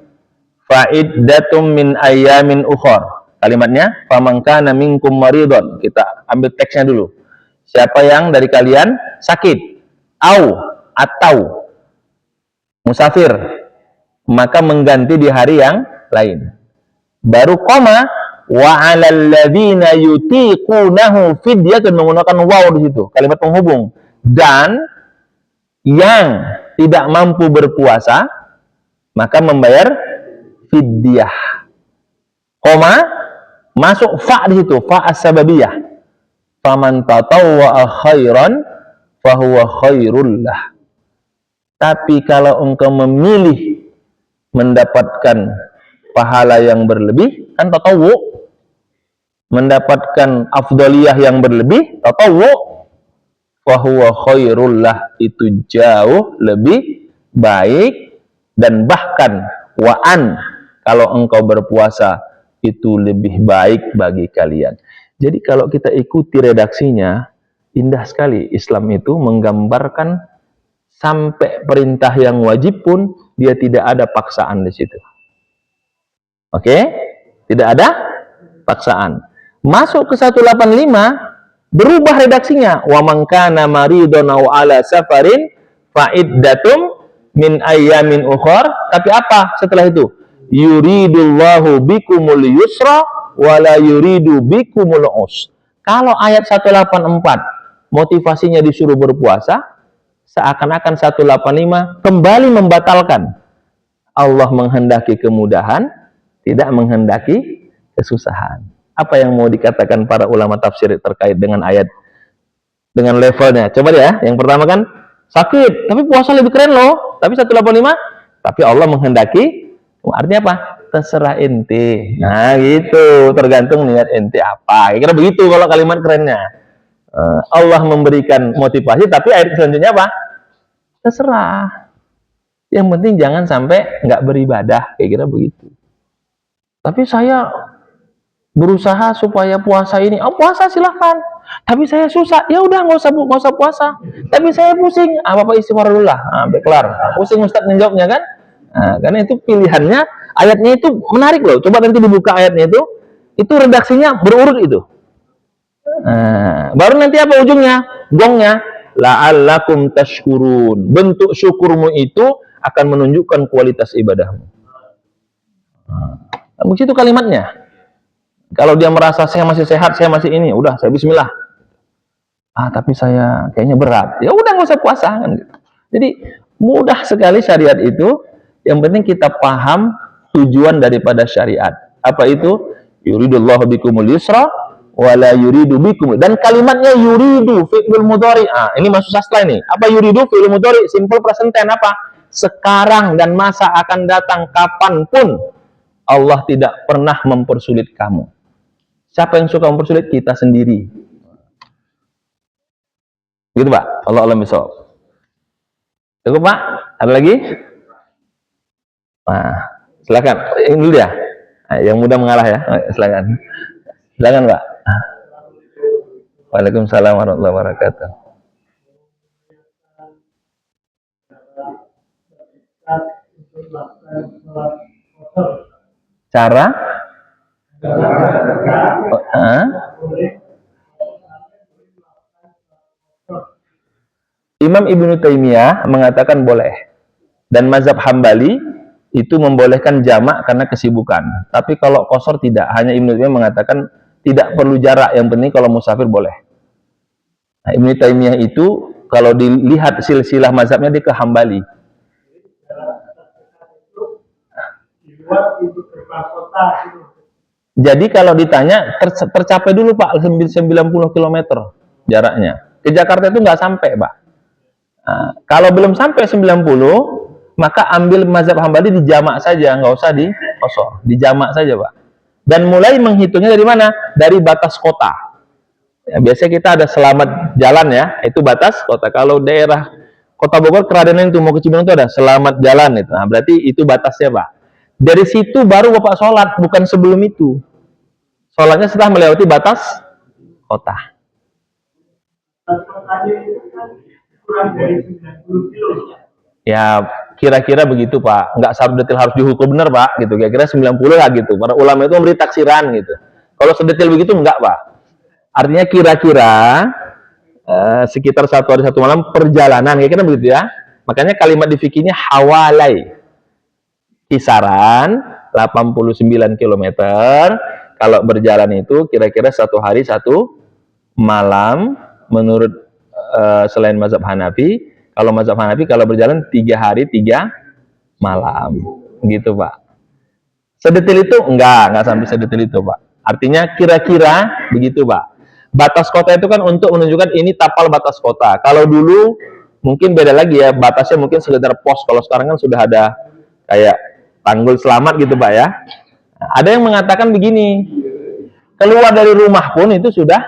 fa'iddatum min ayyamin ukhra. Kalimatnya faman kana minkum maridun. Kita ambil teksnya dulu. Siapa yang dari kalian sakit atau musafir, maka mengganti di hari yang lain. Baru koma wa 'alal ladzina yutiqunahu fidyatun, menggunakan waw di situ, kalimat penghubung. Dan yang tidak mampu berpuasa maka membayar fidyah. Koma masuk fa di situ, fa as-sababiyah. Faman tatawwa'a khairan fahuwa khairul lah. Tapi kalau engkau memilih mendapatkan pahala yang berlebih, kan tatawwu, mendapatkan afdaliyah yang berlebih, tatawwu, fahuwa khairul lah, itu jauh lebih baik. Dan bahkan wa'an, kalau engkau berpuasa itu lebih baik bagi kalian. Jadi kalau kita ikuti redaksinya, indah sekali. Islam itu menggambarkan sampai perintah yang wajib pun dia tidak ada paksaan di situ. Oke? Tidak ada paksaan. Masuk ke 185 berubah redaksinya, wa man kana maridun aw ala safarin fa iddatum min ayyamin ukhra. Tapi apa setelah itu? Yuridullahu bikumul yusra wa la yuridu bikumul us. Kalau ayat 184 motivasinya disuruh berpuasa, seakan-akan 185 kembali membatalkan. Allah menghendaki kemudahan, tidak menghendaki kesusahan. Apa yang mau dikatakan para ulama tafsir terkait dengan ayat, dengan levelnya? Coba ya, yang pertama kan sakit, tapi puasa lebih keren loh. Tapi 185, tapi Allah menghendaki, artinya apa? Terserah ente. Nah gitu, tergantung niat ente apa. Kira begitu kalau kalimat kerennya. Allah memberikan motivasi, tapi ayat selanjutnya apa? Terserah. Yang penting jangan sampai nggak beribadah, kayak kira begitu. Tapi saya berusaha supaya puasa ini, puasa silahkan. Tapi saya susah, ya udah nggak usah puasa. Tapi saya pusing, Bapak istighfar dulu lah, kelar. Pusing Ustadz menjawabnya kan? Karena itu pilihannya, ayatnya itu menarik loh. Coba nanti dibuka ayatnya itu redaksinya berurut itu. Baru nanti apa ujungnya? Gongnya, la'allakum tashkurun. Bentuk syukurmu itu akan menunjukkan kualitas ibadahmu. Begitu kalimatnya. Kalau dia merasa saya masih sehat, saya masih ini, udah saya bismillah. Tapi saya kayaknya berat. Ya udah nggak usah puasa kan gitu. Jadi mudah sekali syariat itu. Yang penting kita paham tujuan daripada syariat. Apa itu? Yuridullahu bikumul yusra wala yuridu bikum. Dan kalimatnya yuridu fi'il mudhari. Ini masuk sastra ini. Apa yuridu fi'il mudhari? Simple present tense apa? Sekarang dan masa akan datang kapanpun Allah tidak pernah mempersulit kamu. Siapa yang suka mempersulit? Kita sendiri. Gitu Pak. Allah alam bisawab. Cukup Pak? Ada lagi? Silakan. Ini dulu ya. Yang mudah mengalah ya. Silakan. Silakan Pak. Waalaikumsalam warahmatullahi wabarakatuh. Cara? Imam Ibnu Taimiyah mengatakan boleh, dan mazhab Hambali itu membolehkan jamak karena kesibukan. Tapi kalau qasar tidak, hanya Ibnu Taimiyah mengatakan tidak perlu jarak, yang penting kalau musafir boleh. Ibnu Taimiyah itu kalau dilihat silsilah mazhabnya dia ke Hambali. Jadi kalau ditanya tercapai dulu Pak 90 km jaraknya. Ke Jakarta itu nggak sampai Pak. Kalau belum sampai 90, maka ambil mazhab Hambali dijamak saja, nggak usah di qasar, dijamak saja Pak. Dan mulai menghitungnya dari mana? Dari batas kota. Ya, biasanya kita ada selamat jalan ya, itu batas kota. Kalau daerah Kota Bogor, Keradenan itu mau ke Cibinong itu ada selamat jalan itu. Berarti itu batasnya Pak. Dari situ baru Bapak sholat, bukan sebelum itu. Sholatnya setelah melewati batas kota. Ya kira-kira begitu Pak. Nggak secara detail harus dihukum benar Pak. Gitu. Kira-kira 90 lah gitu. Para ulama itu memberi taksiran gitu. Kalau sedetail begitu enggak Pak. Artinya kira-kira sekitar 1 hari 1 malam perjalanan. Kira-kira begitu ya. Makanya kalimat di fikihnya hawalai. Kisaran 89 km. Kalau berjalan itu kira-kira 1 hari 1 malam menurut selain mazhab Hanafi. Kalau mazhab Hanafi kalau berjalan 3 hari 3 malam gitu Pak. Sedetail itu enggak sampai sedetail itu Pak. Artinya kira-kira begitu Pak. Batas kota itu kan untuk menunjukkan ini tapal batas kota. Kalau dulu mungkin beda lagi ya, batasnya mungkin sekedar pos. Kalau sekarang kan sudah ada kayak tanggul selamat gitu Pak ya. Ada yang mengatakan begini, keluar dari rumah pun itu sudah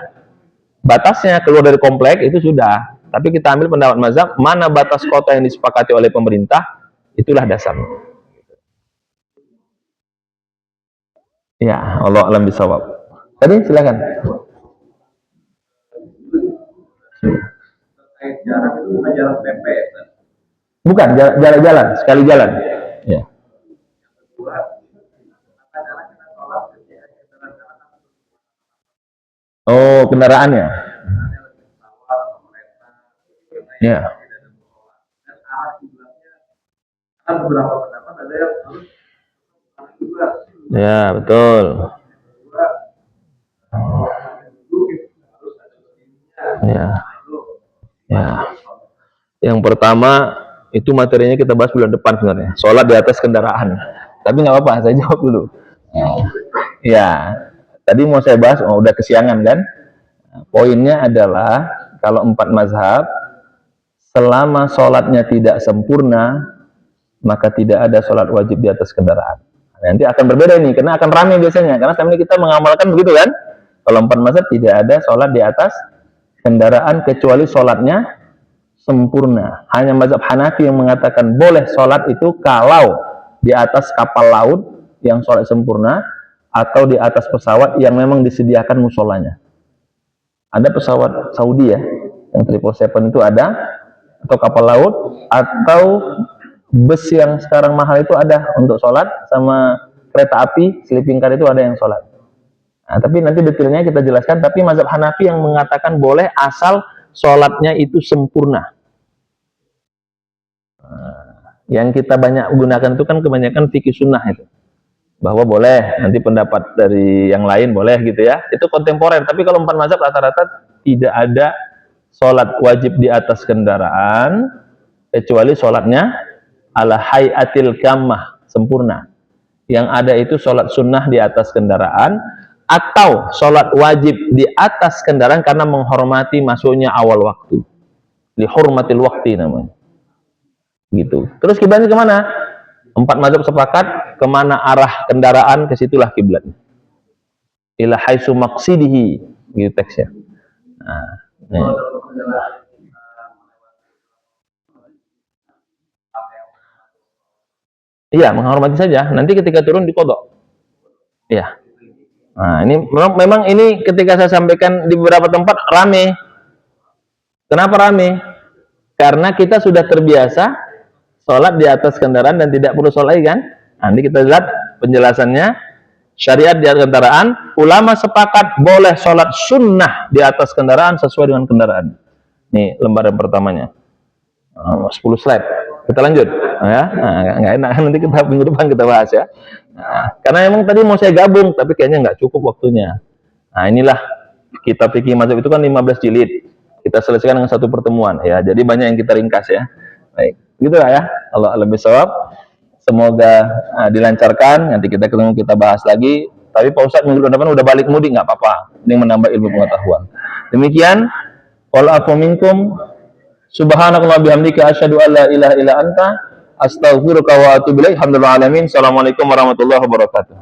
batasnya, keluar dari komplek itu sudah. Tapi kita ambil pendapat mazhab, mana batas kota yang disepakati oleh pemerintah, itulah dasarnya. Ya, Allah alam bisawab. Tadi silakan. Terkait jarak itu bukan jarak PP, Bukan, jalan-jalan, sekali jalan. Ya. Oh, kendaraannya. Ya. Ya, betul. Ya. Ya. Yang pertama itu materinya kita bahas bulan depan sebenarnya. Sholat di atas kendaraan. Tapi nggak apa-apa, saya jawab dulu. Ya, tadi mau saya bahas, udah kesiangan kan? Poinnya adalah kalau 4 mazhab, selama sholatnya tidak sempurna, maka tidak ada sholat wajib di atas kendaraan. Nanti akan berbeda ini, karena akan ramai biasanya. Karena selama ini kita mengamalkan begitu kan? Kalau 4 mazhab tidak ada sholat di atas kendaraan kecuali sholatnya sempurna. Hanya mazhab Hanafi yang mengatakan boleh sholat itu kalau di atas kapal laut yang sholat sempurna atau di atas pesawat yang memang disediakan musolanya. Ada pesawat Saudi ya, yang 777 itu ada, atau kapal laut, atau bus yang sekarang mahal itu ada untuk sholat, sama kereta api, sleeping car itu ada yang sholat. Nah, tapi nanti detailnya kita jelaskan, tapi mazhab Hanafi yang mengatakan boleh asal sholatnya itu sempurna. Yang kita banyak gunakan itu kan kebanyakan fikih sunnah itu, bahwa boleh, nanti pendapat dari yang lain boleh gitu ya, itu kontemporer. Tapi kalau 4 mazhab rata-rata tidak ada sholat wajib di atas kendaraan kecuali sholatnya ala hayatil kammah, sempurna. Yang ada itu sholat sunnah di atas kendaraan, atau sholat wajib di atas kendaraan karena menghormati masuknya awal waktu, lihurmatil waktu namanya gitu. Terus kiblatnya kemana? 4 mazhab sepakat kemana arah kendaraan, kesitulah kiblatnya. Ila haitsu maqsidihi, gitu teksnya. Nah, iya, menghormati saja. Nanti ketika turun dikodok. Iya. Nah, ini memang ini ketika saya sampaikan di beberapa tempat rame. Kenapa rame? Karena kita sudah terbiasa sholat di atas kendaraan dan tidak perlu sholat lagi kan? Nanti kita lihat penjelasannya. Syariat di atas kendaraan, ulama sepakat boleh sholat sunnah di atas kendaraan sesuai dengan kendaraan. Nih lembaran pertamanya, 10 slide. Kita lanjut, ya. Nah, nggak enak nanti kita minggu depan kita bahas ya. Nah, karena emang tadi mau saya gabung, tapi kayaknya nggak cukup waktunya. Nah, inilah kitab fikih mazhab itu kan 15 jilid. Kita selesaikan dengan satu pertemuan ya. Jadi banyak yang kita ringkas ya. Baik, gitu lah ya. Allah lebih sawab. Semoga dilancarkan. Nanti kita ketemu, kita bahas lagi. Tapi Pak Ustadz minggu depan udah balik mudik, nggak apa-apa. Ini menambah ilmu pengetahuan. Demikian. Wa'alafu minkum. Subhanakallah bihamdika asyhadu an la ilaha illa anta astaghfiruka wa atubu ilaik. Alhamdulillah alamin. Assalamualaikum warahmatullahi wabarakatuh.